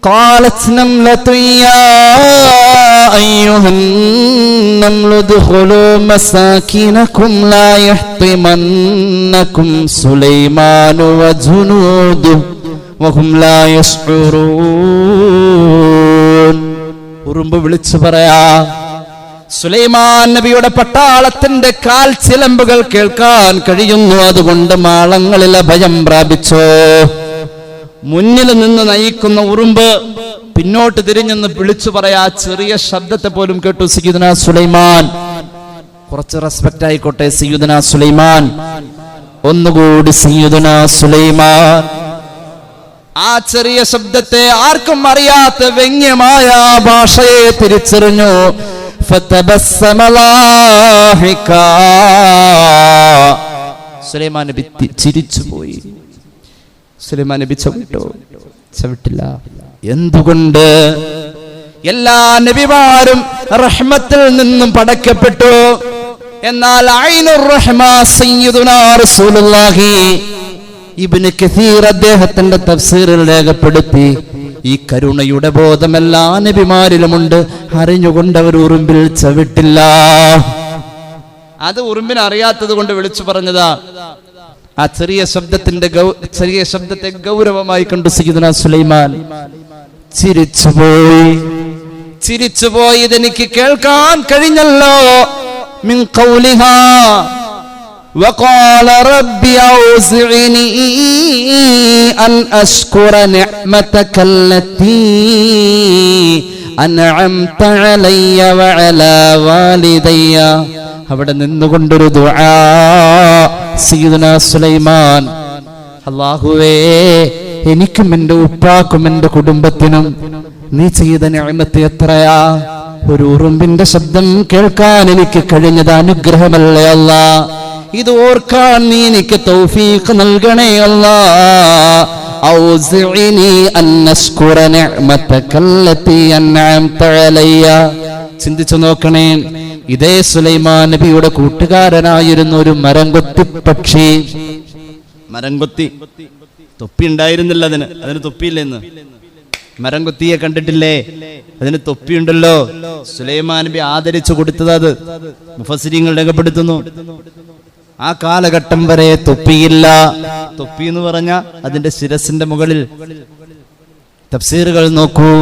قالت نملة يا أيها النمل ادخلوا مساكنكم لا يحطمنكم سليمان وجنوده وهم لا يشعرون. ഉറുമ്പ് വിളിച്ചു പറയാ, സുലൈമാൻ നബിയുടെ പട്ടാളത്തിന്റെ കാൽ ചിലമ്പുകൾ കേൾക്കാൻ കഴിയുന്നു, അതുകൊണ്ട് മാളങ്ങളിൽ അഭയം പ്രാപിച്ചോ. മുന്നിൽ നിന്ന് നയിക്കുന്ന ഉറുമ്പ് പിന്നോട്ട് തിരിഞ്ഞെന്ന് വിളിച്ചു പറയാ. ചെറിയ ശബ്ദത്തെ പോലും കേട്ടു സയ്യിദുനാ സുലൈമാൻ. കുറച്ച് റെസ്പെക്റ്റ് ആയിക്കോട്ടെ സയ്യിദുനാ സുലൈമാൻ. ഒന്നുകൂടി സയ്യിദുനാ സുലൈമാൻ. ആ ചെറിയ ശബ്ദത്തെ ആർക്കും അറിയാത്ത വ്യംഗ്യമായ ഭാഷയെ തിരിച്ചറിഞ്ഞു. സുലൈമാൻ നബി ചിരിച്ചുപോയി. സുലൈമാൻ നബി ചവിട്ടില്ല. എന്തുകൊണ്ട്? എല്ലാ നബിമാരും റഹ്മത്തിൽ നിന്നും പടക്കപ്പെട്ടു. എന്നാൽ ഐനുർ റഹ്മ സയ്യിദുനാ റസൂലുള്ളാഹി ഇബ്നു കസീർ അദ്ദേഹത്തിന്റെ തഫ്സീറിൽ രേഖപ്പെടുത്തി, ഈ കരുണയുടെ ബോധം എല്ലാ നബിമാരിലുമുണ്ട്. അറിഞ്ഞുകൊണ്ട് അവർ ഉറുമ്പിൽ ചവിട്ടില്ല. അത് ഉറുമ്പിനെ അറിയാത്തത് കൊണ്ട് വിളിച്ചു പറഞ്ഞതാ. ആ ചെറിയ ശബ്ദത്തെ ഗൗരവമായി കണ്ടു സയ്യിദുനാ സുലൈമാൻ. ചിരിച്ചുപോയി. ഇതെനിക്ക് കേൾക്കാൻ കഴിഞ്ഞല്ലോ. മിൻ ഖൗലിഹാ വഖാല റബ്ബി ഔസിഇനി അൻ അശ്കുറ നിഅമതകല്ലതീ അൻഅംത അലയ്യ വഅലാ വാലിദയ്യ. അവിടെ നിന്നുകൊണ്ടൊരു ദുആ സയ്യിദുനാ സുലൈമാൻ. അല്ലാഹുവേ, എനിക്കും എൻ്റെ ഉപ്പാക്കും എൻ്റെ കുടുംബത്തിനും നീ ചെയ്ത നിഅമത്ത് എത്രയാ. ഒരു ഉറുമ്പിന്റെ ശബ്ദം കേൾക്കാൻ എനിക്ക് കഴിഞ്ഞത് അനുഗ്രഹമല്ലേ അല്ലാ. ഇത് ഓർക്കാൻ നീ എനിക്ക് തൗഫീഖ് നൽകണേ അല്ലാ. ഔസിഇനി അൻ അശ്കുറ നിഅമതകല്ലതീ അൻഅംത അലയ്യ. ചിന്തിച്ചു നോക്കണേ. ഇതേ സുലൈമാൻ നബിയുടെ കൂട്ടുകാരനായിരുന്ന ഒരു മരംകൊത്തി പക്ഷി. മരംകൊത്തി തൊപ്പി ഉണ്ടായിരുന്നില്ല. അതിന് തൊപ്പിയില്ലെന്ന്. മരംകൊത്തിയെ കണ്ടിട്ടില്ലേ? അതിന് തൊപ്പിയുണ്ടല്ലോ. സുലൈമാൻ നബി ആദരിച്ചു കൊടുത്തത് അത് മുഫസ്സിരീങ്ങൾ രേഖപ്പെടുത്തുന്നു. ആ കാലഘട്ടം വരെ തൊപ്പിയില്ല. തൊപ്പി എന്ന് പറഞ്ഞ അതിന്റെ ശിരസിന്റെ മുകളിൽ. തഫ്സീറുകൾ നോക്കൂ.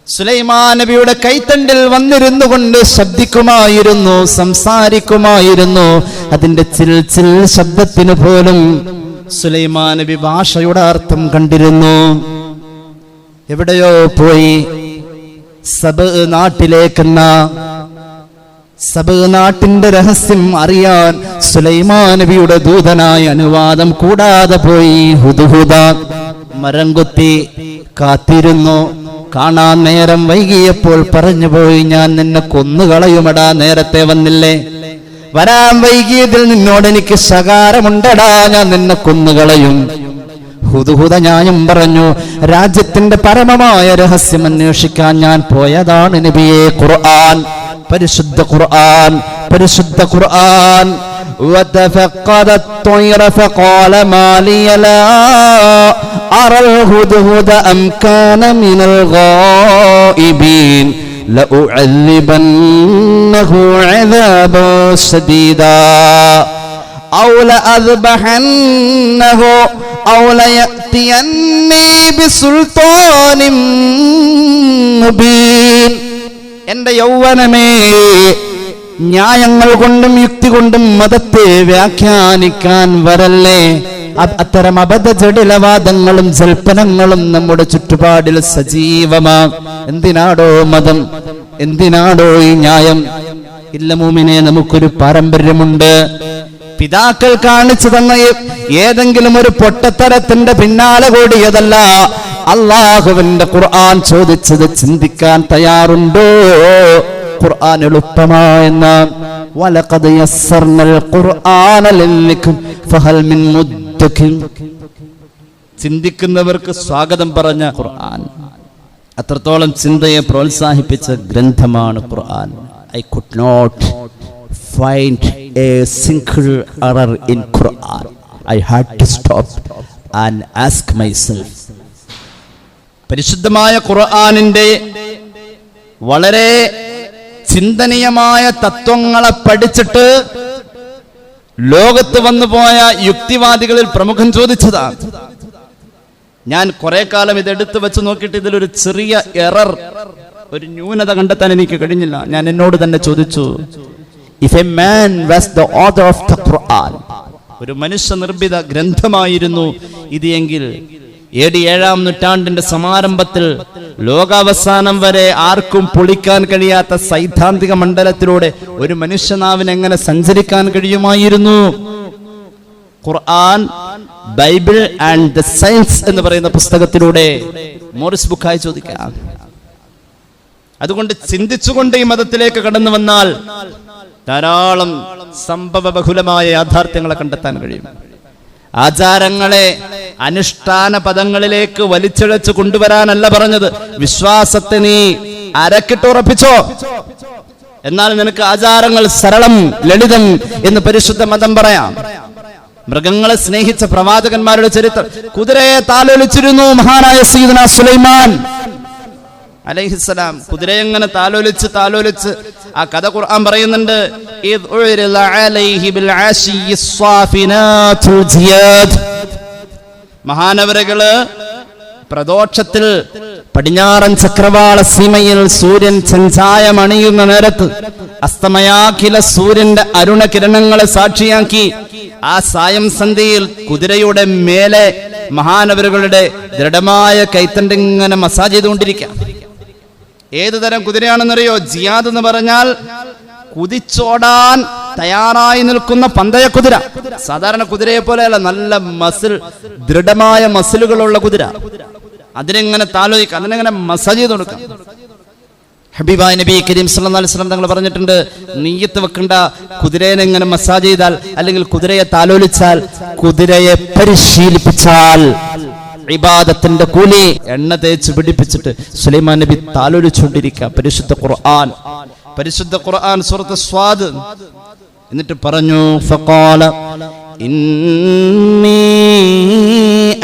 സുലൈമാൻ നബിയുടെ കൈത്തണ്ടിൽ വന്നിരുന്നു കൊണ്ട് ശബ്ദിക്കുമായിരുന്നു, സംസാരിക്കുമായിരുന്നു. അതിന്റെ ചിൽ ചിൽ ശബ്ദത്തിന് പോലും സുലൈമാൻ നബി ഭാഷയുടെ അർത്ഥം കണ്ടിരുന്നു. എവിടെയോ പോയി സബ് നാട്ടിലേക്കെന്ന സബ് നാട്ടിന്റെ രഹസ്യം അറിയാൻ സുലൈമാൻ നബിയുടെ ദൂതനായ അനുവാദം കൂടാതെ പോയി. ഹുദ്ഹുദ മരംകൊത്തി കാത്തിരുന്നു. കാണാൻ നേരം വൈകിയപ്പോൾ പറഞ്ഞുപോയി, ഞാൻ നിന്നെ കൊന്നുകളയുമടാ, നേരത്തെ വന്നില്ലേ? വരാൻ വൈകിയതിൽ നിന്നോട് എനിക്ക് ശകാരമുണ്ടടാ, ഞാൻ നിന്നെ കൊന്നുകളയും. ഹുദ്ഹുദ ഞാനും പറഞ്ഞു, രാജ്യത്തിന്റെ പരമമായ രഹസ്യം അന്വേഷിക്കാൻ ഞാൻ പോയതാണ് നബിയെ. ഖുർആൻ, പരിശുദ്ധ ഖുർആൻ, പരിശുദ്ധ ഖുർആൻ. وتفقد الطير فقال ما لي لا أرى الهدهد أم كان من الغائبين لأعذبنه عذابا شديدا أو لأذبحنه أو ليأتيني بسلطان مبين. എന്റെ യൗവനമേ, ന്യായങ്ങൾ കൊണ്ടും യുക്തി കൊണ്ടും മതത്തെ വ്യാഖ്യാനിക്കാൻ വരല്ലേ. അത്തരം അബദ്ധ ജടിലവാദങ്ങളും ജൽപ്പനങ്ങളും നമ്മുടെ ചുറ്റുപാടിൽ സജീവമാ. എന്തിനാടോ മതം, എന്തിനാടോ ഈ ന്യായം? ഇല്ല മൂമിനെ, നമുക്കൊരു പാരമ്പര്യമുണ്ട്. പിതാക്കൾ കാണിച്ചു തന്ന ഏതെങ്കിലും ഒരു പൊട്ടത്തരത്തിന്റെ പിന്നാലെ കൂടിയതല്ല. അള്ളാഹുവിന്റെ ഖുർആൻ ചോദിച്ചത് ചിന്തിക്കാൻ തയ്യാറുണ്ടോ? ഖുർആൻ എളുപ്പമായെന്ന വലഖദ് യസ്സർനൽ ഖുർആന ലിൽലിക്കും ഫഹൽ മിൻ മുദ്ദക്കിർ. ചിന്തിക്കുന്നവർക്ക് സ്വാഗതം പറഞ്ഞ ഖുർആൻ, അത്രത്തോളം ചിന്തയെ പ്രോത്സാഹിപ്പിച്ച ഗ്രന്ഥമാണ് ഖുർആൻ. I could not find a single error in Quran. I had to stop and ask myself. പരിശുദ്ധമായ ഖുർആനിന്റെ വളരെ ചിന്തനീയമായ തത്വങ്ങളെ പഠിച്ചിട്ട് ലോകത്ത് വന്നുപോയ യുക്തിവാദികളിൽ പ്രമുഖൻ ചോദിച്ചതാണ്. ഞാൻ കുറെ കാലം ഇതെടുത്ത് വെച്ച് നോക്കിയിട്ട് ഇതിലൊരു ചെറിയ എറർ, ഒരു ന്യൂനത കണ്ടെത്താൻ എനിക്ക് കഴിഞ്ഞില്ല. ഞാൻ എന്നോട് തന്നെ ചോദിച്ചു, if a man was the author of the Quran, ഒരു മനുഷ്യ നിർമ്മിത ഗ്രന്ഥമായിരുന്നു ഇത് എങ്കിൽ AD 7-ാം നൂറ്റാണ്ടിന്റെ സമാരംഭത്തിൽ ലോകാവസാനം വരെ ആർക്കും പൊളിക്കാൻ കഴിയാത്ത സൈദ്ധാന്തിക മണ്ഡലത്തിലൂടെ ഒരു മനുഷ്യനാവിന് എങ്ങനെ സഞ്ചരിക്കാൻ കഴിയുമായിരുന്നു? ഖുർആൻ, ബൈബിൾ ആൻഡ് ദ സയൻസ് എന്ന് പറയുന്ന പുസ്തകത്തിലൂടെ മോറിസ് ബുക്കായി ചോദിക്കാം. അതുകൊണ്ട് ചിന്തിച്ചുകൊണ്ട് ഈ മതത്തിലേക്ക് കടന്നു വന്നാൽ ധാരാളം സംഭവ ബഹുലമായ യാഥാർത്ഥ്യങ്ങളെ കണ്ടെത്താൻ കഴിയും. ആചാരങ്ങളെ അനുഷ്ഠാന പദങ്ങളിലേക്ക് വലിച്ചിഴച്ച് കൊണ്ടുവരാനല്ല പറഞ്ഞത്. വിശ്വാസത്തെ നീ അരക്കിട്ടുറപ്പിച്ചോ, എന്നാൽ നിനക്ക് ആചാരങ്ങൾ സരളം ലളിതം എന്ന് പരിശുദ്ധ മതം പറയാം. മൃഗങ്ങളെ സ്നേഹിച്ച പ്രവാചകന്മാരുടെ ചരിത്രം. കുതിരയെ താലോലിച്ചിരുന്നു മഹാനായ സയ്യിദുനാ സുലൈമാൻ അലൈഹിസ്സലാം. കുതിരയെ എങ്ങനെ താലോലിച്ച് ആ കഥ ഖുർആൻ പറയുന്നുണ്ട്. മഹാനവരകള് പ്രദോഷത്തിൽ പടിഞ്ഞാറൻ ചക്രവാള സീമയിൽ സൂര്യൻ ചെഞ്ചായമണിയുന്ന നേരത്ത് അസ്തമയാഖില സൂര്യന്റെ അരുണകിരണങ്ങളെ സാക്ഷിയാക്കി ആ സായം സന്ധ്യയിൽ കുതിരയുടെ മേലെ മഹാനവരുകളുടെ ദൃഢമായ കൈത്തണ്ട് ഇങ്ങനെ മസാജ് ചെയ്തുകൊണ്ടിരിക്കാം. ഏതു തരം കുതിരയാണെന്നറിയോ? ജിയാദ് എന്ന് പറഞ്ഞാൽ കുതിച്ചോടാൻ തയ്യാറായി നിൽക്കുന്ന പന്തയ കുതിര. സാധാരണ കുതിരയെ പോലെയല്ല, നല്ല മസിൽ, ദൃഢമായ മസിലുകളുള്ള കുതിര. അതിനെങ്ങനെ താലോചിക്കാം, അതിനെങ്ങനെ മസാജ് ചെയ്ത് കൊടുക്കാം. ഹബീബായ നബി കരീം സല്ലല്ലാഹു അലൈഹി വസല്ലം തങ്ങൾ പറഞ്ഞിട്ടുണ്ട്, നിയ്യത്ത് വെക്കണ്ട, കുതിരയെ എങ്ങനെ മസാജ് ചെയ്താൽ അല്ലെങ്കിൽ കുതിരയെ താലോലിച്ചാൽ, കുതിരയെ പരിശീലിപ്പിച്ചാൽ ഇബാദത്തിന്റെ കൂലി എണ്ണ തേച്ച് പിടിപ്പിച്ചിട്ട് സുലൈമാൻ നബി താലോലിച്ചുകൊണ്ടിരിക്കുക. പരിശുദ്ധ ഖുർആൻ സൂറത്ത് സ്വാദ്. എന്നിട്ട് പറഞ്ഞു, ഫഖാല ഇന്നി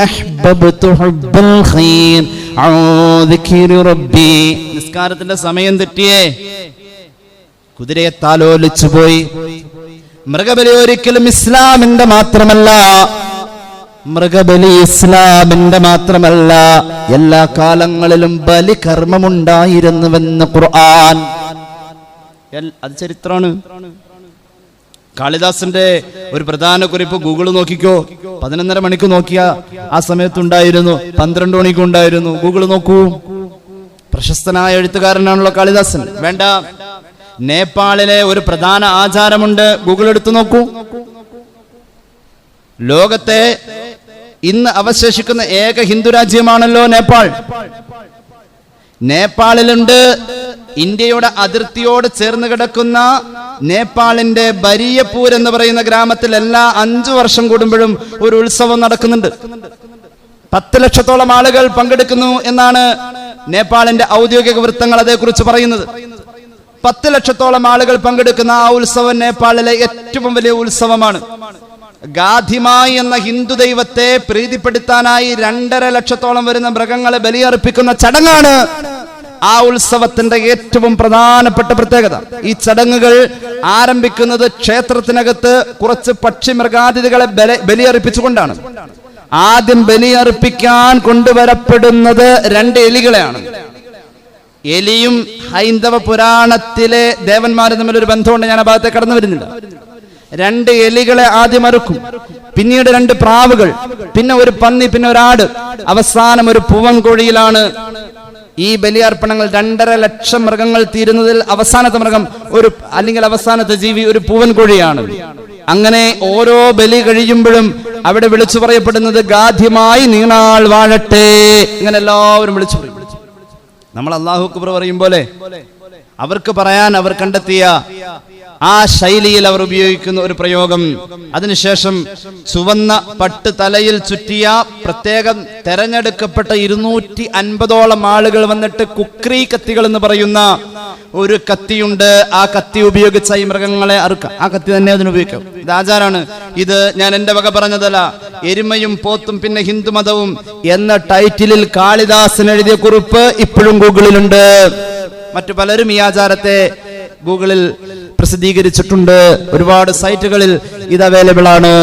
അഹ്ബബ്തു ഹുബ്ബൽ ഖൈർ ഔ ദിക്രി റബ്ബി. നിസ്കാരത്തിന്റെ സമയം തെറ്റിയേ, കുതിരയെ താലോലിച്ചു പോയി. മൃഗബലി ഒരിക്കലും ഇസ്ലാമിന്റെ മാത്രമല്ല, എല്ലാ കാലങ്ങളിലും ബലി കർമ്മമുണ്ടായിരുന്നുവെന്ന് ഖുർആൻ. അത് ചരിത്രമാണ്. കാളിദാസന്റെ ഒരു പ്രധാന കുറിപ്പ് ഗൂഗിൾ നോക്കിക്കോ. 11:30 മണിക്ക് നോക്കിയ ആ സമയത്തുണ്ടായിരുന്നു, 12 മണിക്കുണ്ടായിരുന്നു. ഗൂഗിൾ നോക്കൂ. പ്രശസ്തനായ എഴുത്തുകാരനാണല്ലോ കാളിദാസൻ. വേണ്ട, നേപ്പാളിലെ ഒരു പ്രധാന ആചാരമുണ്ട്. ഗൂഗിൾ എടുത്തു നോക്കൂ. ലോകത്തെ ഇന്ന് അവശേഷിക്കുന്ന ഏക ഹിന്ദു രാജ്യമാണല്ലോ നേപ്പാൾ. നേപ്പാളിലുണ്ട്, ഇന്ത്യയുടെ അതിർത്തിയോട് ചേർന്ന് കിടക്കുന്ന നേപ്പാളിന്റെ ബരിയപൂർ എന്ന് പറയുന്ന ഗ്രാമത്തിൽ എല്ലാ 5 വർഷം കൂടുമ്പോഴും ഒരു ഉത്സവം നടക്കുന്നുണ്ട്. 10 ലക്ഷത്തോളം ആളുകൾ പങ്കെടുക്കുന്നു എന്നാണ് നേപ്പാളിന്റെ ഔദ്യോഗിക വൃത്തങ്ങൾ അതേക്കുറിച്ച് പറയുന്നത്. 10 ലക്ഷത്തോളം ആളുകൾ പങ്കെടുക്കുന്ന ആ ഉത്സവം നേപ്പാളിലെ ഏറ്റവും വലിയ ഉത്സവമാണ്. ഗാധിമായി എന്ന ഹിന്ദു ദൈവത്തെ പ്രീതിപ്പെടുത്താനായി 2.5 ലക്ഷത്തോളം വരുന്ന മൃഗങ്ങളെ ബലിയർപ്പിക്കുന്ന ചടങ്ങാണ് ആ ഉത്സവത്തിന്റെ ഏറ്റവും പ്രധാനപ്പെട്ട പ്രത്യേകത. ഈ ചടങ്ങുകൾ ആരംഭിക്കുന്നത് ക്ഷേത്രത്തിനകത്ത് കുറച്ച് പക്ഷി മൃഗാതിഥികളെ ബലിയർപ്പിച്ചുകൊണ്ടാണ്. ആദ്യം ബലിയർപ്പിക്കാൻ കൊണ്ടുവരപ്പെടുന്നത് 2 എലികളെയാണ്. എലിയും ഹൈന്ദവ പുരാണത്തിലെ ദേവന്മാരും തമ്മിൽ ഒരു ബന്ധമുണ്ട്. ഞാൻ ആ ഭാഗത്തെ കടന്നു വരുന്നില്ല. 2 എലികളെ ആദ്യം അറുക്കും. പിന്നീട് 2 പ്രാവുകൾ, പിന്നെ ഒരു പന്നി, പിന്നെ ഒരാട്, അവസാനം ഒരു പൂവൻകോഴിയിലാണ് ഈ ബലിയർപ്പണങ്ങൾ. 2.5 ലക്ഷം മൃഗങ്ങൾ തീരുന്നതിൽ അവസാനത്തെ മൃഗം അല്ലെങ്കിൽ അവസാനത്തെ ജീവി ഒരു പൂവൻകോഴിയാണ്. അങ്ങനെ ഓരോ ബലി കഴിയുമ്പോഴും അവിടെ വിളിച്ചു പറയപ്പെടുന്നത് ഗാദ്യമായി നീണാൾ വാഴട്ടെ, ഇങ്ങനെ എല്ലാവരും വിളിച്ചു പറയും. നമ്മൾ അല്ലാഹു അക്ബർ പറയും പോലെ അവർക്ക് പറയാൻ അവർ കണ്ടെത്തിയ ആ ശൈലിയിൽ അവർ ഉപയോഗിക്കുന്ന ഒരു പ്രയോഗം. അതിനുശേഷം ചുവന്ന പട്ട് തലയിൽ ചുറ്റിയ പ്രത്യേകം തെരഞ്ഞെടുക്കപ്പെട്ട 250ഓളം ആളുകൾ വന്നിട്ട് കുക്രി കത്തികൾ എന്ന് പറയുന്ന ഒരു കത്തിയുണ്ട്. ആ കത്തി ഉപയോഗിച്ച ഈ മൃഗങ്ങളെ അറുക്കാം. ആ കത്തി തന്നെ അതിന് ഉപയോഗിക്കാം. ഇത് ആചാരാണ്. ഇത് ഞാൻ എന്റെ വക പറഞ്ഞതല്ല. എരുമയും പോത്തും പിന്നെ ഹിന്ദുമതവും എന്ന ടൈറ്റിലിൽ കാളിദാസൻ എഴുതിയ കുറിപ്പ് ഇപ്പോഴും ഗൂഗിളിലുണ്ട്. മറ്റു പലരും ഈ ആചാരത്തെ ഗൂഗിളിൽ പ്രസിദ്ധീകരിച്ചിട്ടുണ്ട്. ഒരുപാട് സൈറ്റുകളിൽ ഇത് അവൈലബിൾ ആണ്.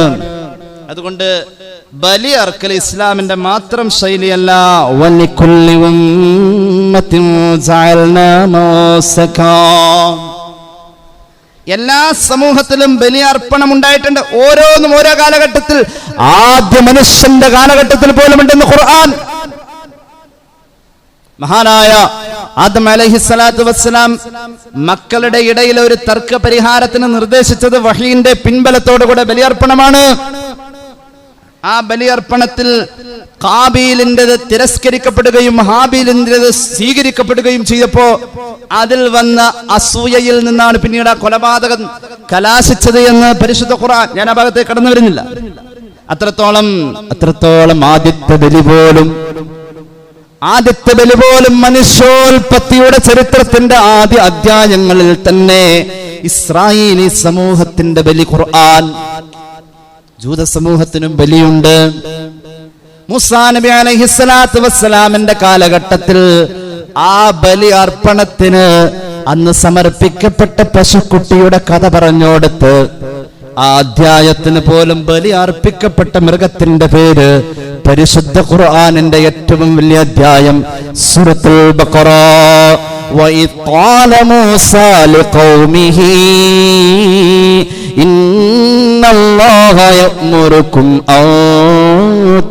അതുകൊണ്ട് ബലി അർക്കൽ ഇസ്ലാമിന്റെ മാത്രം ശൈലിയല്ല. എല്ലാ സമൂഹത്തിലും ബലിയർപ്പണം ഉണ്ടായിട്ടുണ്ട്. ഓരോന്നും ഓരോ കാലഘട്ടത്തിൽ, ആദ്യ മനുഷ്യന്റെ കാലഘട്ടത്തിൽ പോലും ഉണ്ടെന്ന് ഖുർആൻ. മഹാനായ ആദം അലൈഹിസ്സലാത്തു വസ്സലാം മക്കളുടെ ഇടയിൽ ഒരു തർക്ക പരിഹാരത്തിന് നിർദ്ദേശിച്ചത് വഹീന്റെ പിൻബലത്തോടുകൂടെ ബലിയർപ്പണമാണ്. ആ ബലിയർപ്പണത്തിൽ ഖാബീലിൻ്റെത് തിരസ്കരിക്കപ്പെടുകയും ഹാബീലിൻ്റെത് സ്വീകരിക്കപ്പെടുകയും ചെയ്തപ്പോ അതിൽ വന്ന അസൂയയിൽ നിന്നാണ് പിന്നീട് ആ കൊലപാതകം കലാശിച്ചത് എന്ന് പരിശുദ്ധ ഖുർആൻ. ഞാൻ ആ ഭാഗത്തേക്ക് കടന്നു വരുന്നില്ല. അത്രത്തോളം ആദ്യത്തെ ബലി പോലും മനുഷ്യോൽപത്തിയുടെ ചരിത്രത്തിന്റെ ആദ്യ അധ്യായങ്ങളിൽ തന്നെ ഇസ്രായേലി സമൂഹത്തിന്റെ ബലി ഖുർആൻ. ജൂത സമൂഹത്തിനും ബലിയുണ്ട്. മൂസാ നബി അലൈഹിസ്സലാത്തു വസ്സലാമിന്റെ കാലഘട്ടത്തിൽ ആ ബലി അർപ്പണത്തിന് അന്ന് സമർപ്പിക്കപ്പെട്ട പശുക്കുട്ടിയുടെ കഥ പറഞ്ഞോടത്ത് ആ അധ്യായത്തിന് പോലും ബലി അർപ്പിക്കപ്പെട്ട മൃഗത്തിന്റെ പേര് പരിശുദ്ധ ഖുർആനിന്റെ ഏറ്റവും വലിയ അധ്യായം സൂറത്തുൽ ബഖറ. വഇദ് ഖാല മൂസാ ലിഖൗമിഹി ഇന്നല്ലാഹ യഅ്മുറുകും അൻ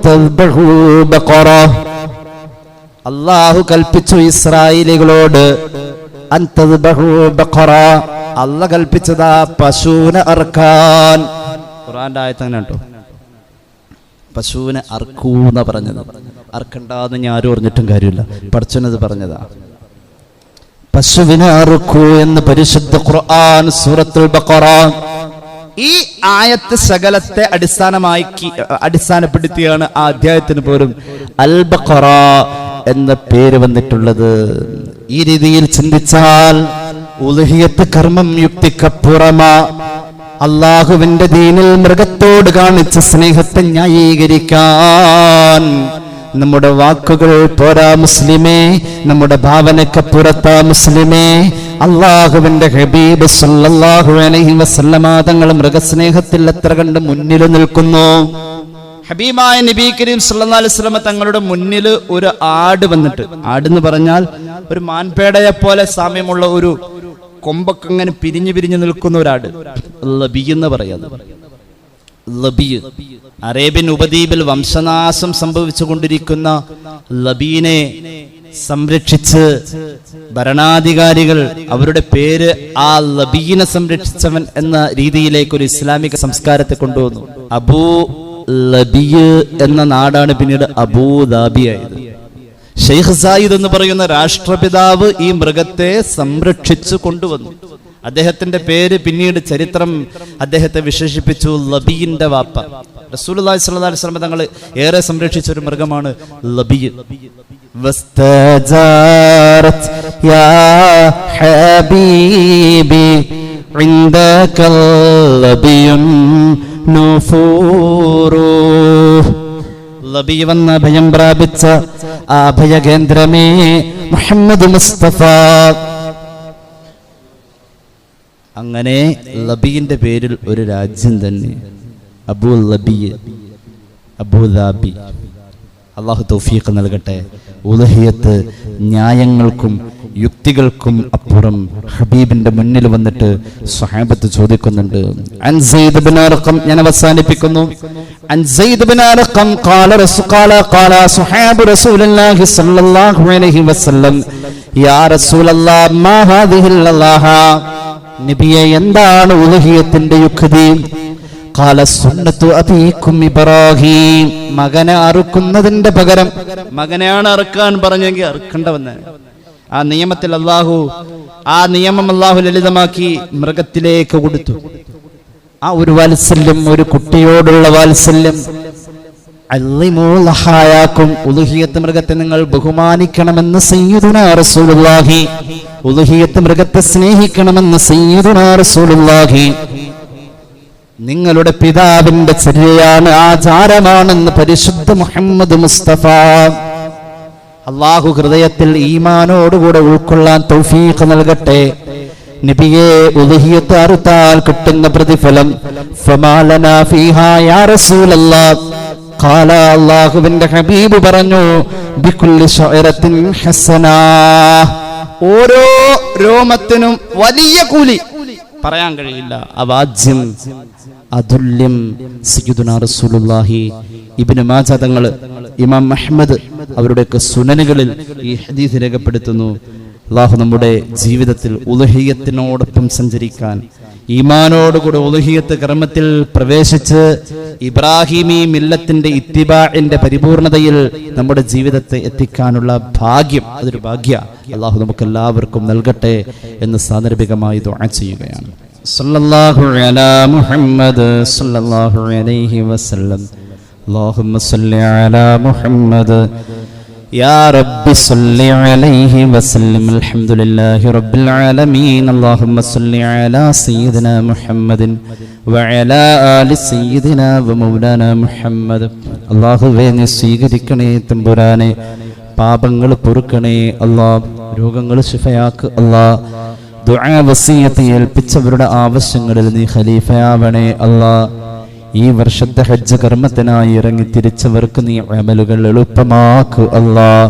തദ്ബഹു ബഖറ. അല്ലാഹു കൽപ്പിച്ചു ഇസ്രായേലികളോട് അൻ തദ്ബഹു ബഖറ. അല്ലാഹു കൽപ്പിച്ചതാ പശുവിനെ അറുക്കാൻ. ഖുർആന്റെ ആയത്ത് അങ്ങനെ കേട്ടോ. പശുവിനെ അർക്കൂന്ന പറഞ്ഞത്. അർക്കണ്ടെന്ന് ഞാൻ ആരും പറഞ്ഞിട്ടും കാര്യമില്ല, പഠിച്ചത് പറഞ്ഞതാ. പശുവിനെ അറുക്കൂ എന്ന് പരിശുദ്ധ ഖുർആൻ സൂറത്തുൽ ബഖറ. ഈ ആയത്ത് സകലത്തെ അടിസ്ഥാനപ്പെടുത്തിയാണ് ആ അധ്യായത്തിന് പോലും അൽ ബഖറ എന്ന പേര് വന്നിട്ടുള്ളത്. ഈ രീതിയിൽ ചിന്തിച്ചാൽ ഉൽഹിയത്ത് കർമ്മം യുക്തിക്കപ്പുറമാ. അള്ളാഹുവിന്റെ ദീനിൽ മൃഗത്തോട് കാണിച്ച സ്നേഹത്തെ ന്യായീകരിക്കാൻ നമ്മുടെ വാക്കുകൾ പോരാ മുസ്ലിമേ, നമ്മുടെ ഭാവനക്കപ്പുറത്താ മുസ്ലിമേ. അള്ളാഹുവിന്റെ ഹബീബ് സല്ലല്ലാഹു അലൈഹി വസല്ലമ തങ്ങൾ മൃഗസ്നേഹത്തിൽ എത്ര കണ്ട് മുന്നിൽ നിൽക്കുന്നു. ഹബീബായ നബി കരീം സല്ലല്ലാഹു അലൈഹി വസല്ലമ തങ്ങളുടെ മുന്നിൽ ഒരു ആട് വന്നിട്ട്, ആടെന്ന് പറഞ്ഞാൽ ഒരു മാൻപേടയെ പോലെ സാമ്യമുള്ള ഒരു കൊമ്പൊക്കെ ഇങ്ങനെ പിരിഞ്ഞു നിൽക്കുന്ന ഒരാട്, ലബി എന്ന് പറയുന്നത്. ലബി, അറേബ്യൻ ഉപദ്വീപിൽ വംശനാശം സംഭവിച്ചുകൊണ്ടിരിക്കുന്ന ലബീനെ സംരക്ഷിച്ച് ഭരണാധികാരികൾ അവരുടെ പേര് ആ ലബീനെ സംരക്ഷിച്ചവൻ എന്ന രീതിയിലേക്ക് ഒരു ഇസ്ലാമിക സംസ്കാരത്തെ കൊണ്ടുവന്നു. അബൂ ലബി എന്ന നാടാണ് പിന്നീട് അബൂദാബി ആയത്. ഷെയ്ഖ് സായിദ് എന്ന് പറയുന്ന രാഷ്ട്രപിതാവ് ഈ മൃഗത്തെ സംരക്ഷിച്ചു കൊണ്ടുവന്നു. അദ്ദേഹത്തിന്റെ പേര് പിന്നീട് ചരിത്രം അദ്ദേഹത്തെ വിശേഷിപ്പിച്ചു ലബീന്റെ വാപ്പ. റസൂലുള്ളാഹി സ്വല്ലല്ലാഹു അലൈഹി വസല്ലം തങ്ങൾ ഏറെ സംരക്ഷിച്ച ഒരു മൃഗമാണ് ലബി. വസ്തജാറത് യാ ഹബീബി ഇൻദകൽ ലബിയും നൂഫൂറു. ലബി വന്ന ഭയം പ്രാപിച്ച ആ ഭയകേന്ദ്രമേ മുഹമ്മദ് മുസ്തഫ. അങ്ങനെ ലബീന്റെ പേരിൽ ഒരു രാജ്യം തന്നെ, അബൂ ലബി, അബൂദാബി. അള്ളാഹു തൗഫീഖ് നൽകട്ടെ. ഉലഹിയത്ത് ന്യായങ്ങൾക്കും യുക്തികൾക്കും അപ്പുറം ഹബീബിന്റെ മുന്നിൽ വന്നിട്ട് സ്വഹാബത്ത് ചോദിക്കുന്നുണ്ട്. അൻ സയ്യിദ് ഇബ്നു അർഖം, ഞാൻ അവസാനിപ്പിക്കുന്നു. عن زيد بن أرقم قال صحاب رسول الله صلى الله عليه وسلم يا رسول الله ما هذه الأضحى നബിയെ എന്താണ് ഉളുഹിയത്തിന്റെ യുക്തി? ഖാല സുന്നത്തു അബീകും ഇബ്രാഹിം, മകനെ അറുക്കുന്നതിന്റെ പകരം മകനെയാണ് അറുക്കാൻ പറഞ്ഞെങ്കിൽ അറുക്കണ്ടവന്ന് ആ നിയമത്തിൽ ആ നിയമം അല്ലാഹു ലളിതമാക്കി മൃഗത്തിലേക്ക് കൊടുത്തു. ആ ഒരു വാത്സല്യം, ഒരു കുട്ടിയോടുള്ള വാത്സല്യം. അല്ലിമൂലഹായാക്കും, ഉളുഹിയത്ത് മൃഗത്തെ നിങ്ങൾ ബഹുമാനിക്കണമെന്ന് സയ്യിദുനാ റസൂലുള്ളാഹി, ഉളുഹിയത്ത് മൃഗത്തെ സ്നേഹിക്കണമെന്ന് സയ്യിദുനാ റസൂലുള്ളാഹി. നിങ്ങളുടെ പിതാവിന്റെ ചര്യയാണ്, ആചാരമാണെന്ന് പരിശുദ്ധ മുഹമ്മദ് മുസ്തഫ. അല്ലാഹു ഹൃദയത്തിൽ ഈമാനോടുകൂടെ ഉൾക്കൊള്ളാൻ തൗഫീഖ് നൽകട്ടെ. നബിയെ, ഉളുഹിയത്ത് അറുത്താൽ കിട്ടുന്ന പ്രതിഫലം ഫമാലനാ ഫീഹാ യാ റസൂലല്ലാഹ്. ഖാല, അല്ലാഹുവിന്റെ ഹബീബ് പറഞ്ഞു, ബികുല്ലി ശഅറത്തിൻ ഹസനാ, ഓരോ രോമത്തിനും വലിയ കൂലി, പറയാൻ കഴിയില്ല. അവാജ്യം, അതുല്യം. സയ്യിദുനാ റസൂലുള്ളാഹി. ഇബ്നു മാജ തങ്ങൾ, ഇമാം അഹ്മദ് അവരുടെയൊക്കെ സുനനുകളിൽ ഈ ഹദീസ് രേഖപ്പെടുത്തുന്നു. അല്ലാഹു നമ്മുടെ ജീവിതത്തിൽ ഉളുഹിയത്തിനോടൊപ്പം സഞ്ചരിക്കാൻ, ഈമാനോടുകൂടെ ഉളുഹിയത്ത് കർമ്മത്തിൽ പ്രവേശിച്ച് ഇബ്രാഹിമി മില്ലത്തിന്റെ ഇത്തിബാഇന്റെ പരിപൂർണതയിൽ നമ്മുടെ ജീവിതത്തെ എത്തിക്കാനുള്ള ഭാഗ്യം, അതൊരു ഭാഗ്യ അല്ലാഹു നമുക്ക് എല്ലാവർക്കും നൽകട്ടെ എന്ന് സാന്ദർഭികമായി ദുആ ചെയ്യുകയാണ്. സല്ലല്ലാഹു അലാ മുഹമ്മദ് സല്ലല്ലാഹു അലൈഹി വസല്ലം. اللهم صل على محمد يا رب صل عليه وسلم. الحمد لله رب العالمين. اللهم صل على سيدنا محمد وعلى آل سيدنا ومولانا محمد. അല്ലാഹുവേ, നീ സ്വീകരിക്കണേ തമ്പുരാനെ, പാപങ്ങൾ പൊറുക്കണേ അല്ലാഹ്, രോഗങ്ങൾ ശിഫയാക്ക് അല്ലാഹ്. ദുആ വസിയത്ത് ഏൽപ്പിച്ചവരുടെ ആവശ്യങ്ങളിൽ നീ ഖലീഫയാവണേ അല്ലാഹ്. ഈ വർഷത്തെ ഹജ്ജ് കർമ്മത്തിനായി ഇറങ്ങി തിരിച്ചവർക്ക് നീ അമലുകൾ എളുപ്പമാക്കു അല്ലാഹ്.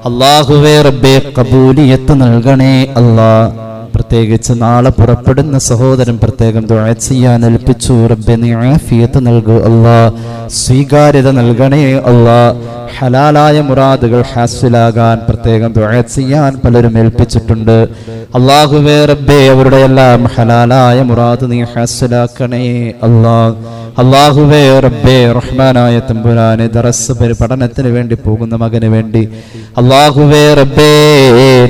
അല്ലാഹുവേ റബ്ബേ, ഖബൂലിയത്ത് നൽകണേ അല്ലാഹ്. പ്രത്യേകിച്ച് നാളെ പുറപ്പെടുന്ന സഹോദരൻ പ്രത്യേകം ദുആ ചെയ്യാൻ ഏൽപ്പിച്ചു. റബ്ബേ, നീ ആഫിയത്ത് നൽകു അല്ലാഹ്, സ്വീകാര്യത നൽകണേ അല്ലാഹ്. ഹലാലായ മുറാദുകൾ ഹാസിലാകാൻ പ്രത്യേകം ദുആ ചെയ്യാൻ പലരും ഏൽപ്പിച്ചിട്ടുണ്ട്. അല്ലാഹുവേ റബ്ബേ, അവരുടെ എല്ലാം ഹലാലായ മുറാദ് നീ ഹാസിലാക്കണേ അല്ലാഹ്. അല്ലാഹുവേ റബ്ബേ, റഹ്മാനായ തമ്പുരാനെ, ദറസ് പഠനത്തിന് വേണ്ടി പോകുന്ന മകന് വേണ്ടി അല്ലാഹുവേ റബ്ബേ,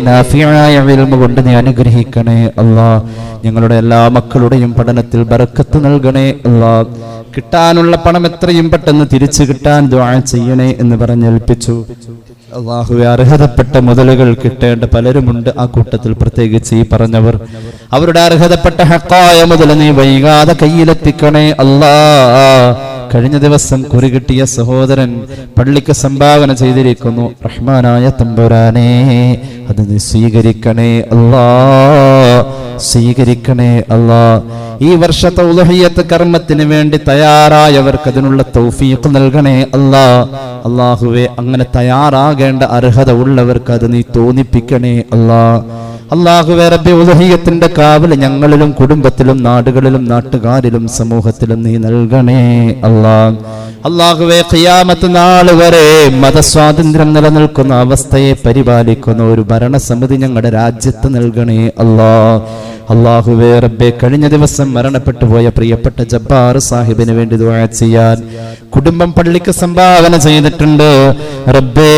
നാഫിയായ ഇൽമു കൊണ്ട് നീ അനുഗ്രഹിക്കണേ അല്ലാഹ്. ഞങ്ങളുടെ എല്ലാ മക്കളുടെയും പഠനത്തിൽ ബറക്കത്ത് നൽകണേ അല്ലാഹ്. കിട്ടാനുള്ള പണം എത്രയും പെട്ടെന്ന് തിരിച്ചു കിട്ടാൻ ദുആ ചെയ്യണേ എന്ന് പറഞ്ഞേൽപ്പിച്ചു. അല്ലാഹുവേ, അർഹതപ്പെട്ട മുതലുകൾ കിട്ടേണ്ട പലരുമുണ്ട്. ആ കൂട്ടത്തിൽ പ്രത്യേകിച്ച് ഈ പറഞ്ഞവർ, അവരുടെ അർഹതപ്പെട്ട ഹക്കായ മുതൽ നീ വൈകാതെ കയ്യിലെത്തിക്കണേ അല്ലാഹ്. കഴിഞ്ഞ ദിവസം കുറി കിട്ടിയ സഹോദരൻ പള്ളിക്ക് സംഭാവന ചെയ്തിരിക്കുന്നു. റഹ്മാനായ തമ്പുരാനെ, അത് നീ സ്വീകരിക്കണേ അല്ലാഹ്, സ്വീകരിക്കണേ അല്ലാഹ്. ഈ വർഷത്തെ ഉളുഹിയത്ത് കർമ്മത്തിന് വേണ്ടി തയ്യാറായവർക്ക് അതിനുള്ള തൗഫീഖ് നൽകണേ അല്ലാഹ്. അല്ലാഹുവേ, അങ്ങനെ തയ്യാറാകേണ്ട അർഹത ഉള്ളവർക്ക് അത് നീ തോന്നിപ്പിക്കണേ അല്ലാഹ്. അല്ലാഹുവേ റബ്ബേ, ഉളുഹിയത്തിന്റെ കാവൽ ഞങ്ങളിലും കുടുംബത്തിലും നാടുകളിലും നാട്ടുകാരിലും സമൂഹത്തിലും നീ നൽകണേ അല്ലാഹ്. അല്ലാഹുവേ, ഖിയാമത്ത് നാൾ വരെ മതസ്വാതന്ത്ര്യം നിലനിൽക്കുന്ന അവസ്ഥയെ പരിപാലിക്കുന്ന ഒരു ഭരണസമിതി ഞങ്ങളുടെ രാജ്യത്ത് നൽകണേ അല്ലാഹ്. അല്ലാഹുവേ റബ്ബേ, കഴിഞ്ഞ ദിവസം മരണപ്പെട്ടു പോയ പ്രിയപ്പെട്ട ജബ്ബാർ സാഹിബിന് വേണ്ടി ദുആ ചെയ്യാൻ കുടുംബം പള്ളിക്ക് സംഭാവന ചെയ്തിട്ടുണ്ട്. റബ്ബേ,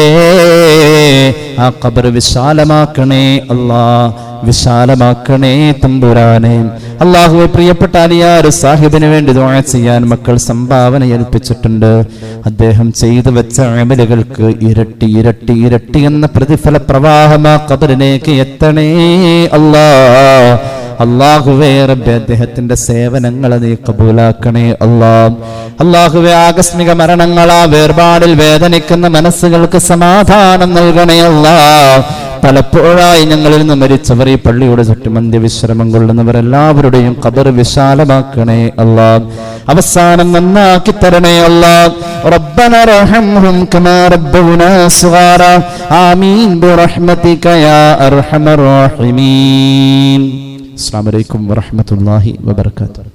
ആ ഖബർ വിശാലമാക്കണേ അല്ലാഹ്, വിശാലമാക്കണേ തമ്പുരാനെ. അല്ലാഹുവേ, പ്രിയപ്പെട്ട അലിയാർ സാഹിബിന് വേണ്ടി ദുആ ചെയ്യാൻ മക്കൾ സംഭാവന ഏൽപ്പിച്ചിട്ടുണ്ട്. അദ്ദേഹം ചെയ്തു വെച്ച അമലുകൾക്ക് ഇരട്ടി ഇരട്ടി ഇരട്ടി എന്ന പ്രതിഫല പ്രവാഹം ആ ഖബറിലേക്ക് എത്തണേ അല്ലാഹ്. അല്ലാഹുവേ റബ്ബേ, അദ്ദേഹത്തിന്റെ സേവനങ്ങളെ നീ കബൂലാക്കണേ അല്ലാഹ്. അല്ലാഹുവേ, ആകസ്മിക മരണങ്ങളാ വേർപാടിൽ വേദനിക്കുന്ന മനസ്സുകൾക്ക് സമാധാനം നൽകണേ അല്ലാഹ്. പലപ്പോഴായി ഞങ്ങളിൽ നിന്ന് മരിച്ചവർ ഈ പള്ളിയുടെ ചുറ്റും അന്ത്യവിശ്രമം കൊള്ളുന്നവർ എല്ലാവരുടെയും ഖബർ വിശാലമാക്കണേ അല്ലാഹ്. അവസാനം നന്നാക്കി തരണേ അല്ലാഹ്. റബ്ബന റഹംഹും കമാ റബ്ബൗനാ സഗാറ. ആമീൻ ബിറഹ്മതിക യാ അർഹമർ റഹീമീൻ. അസ്സലാമു അലൈക്കും വറഹ്മത്തുള്ളാഹി വബറകാതുഹു.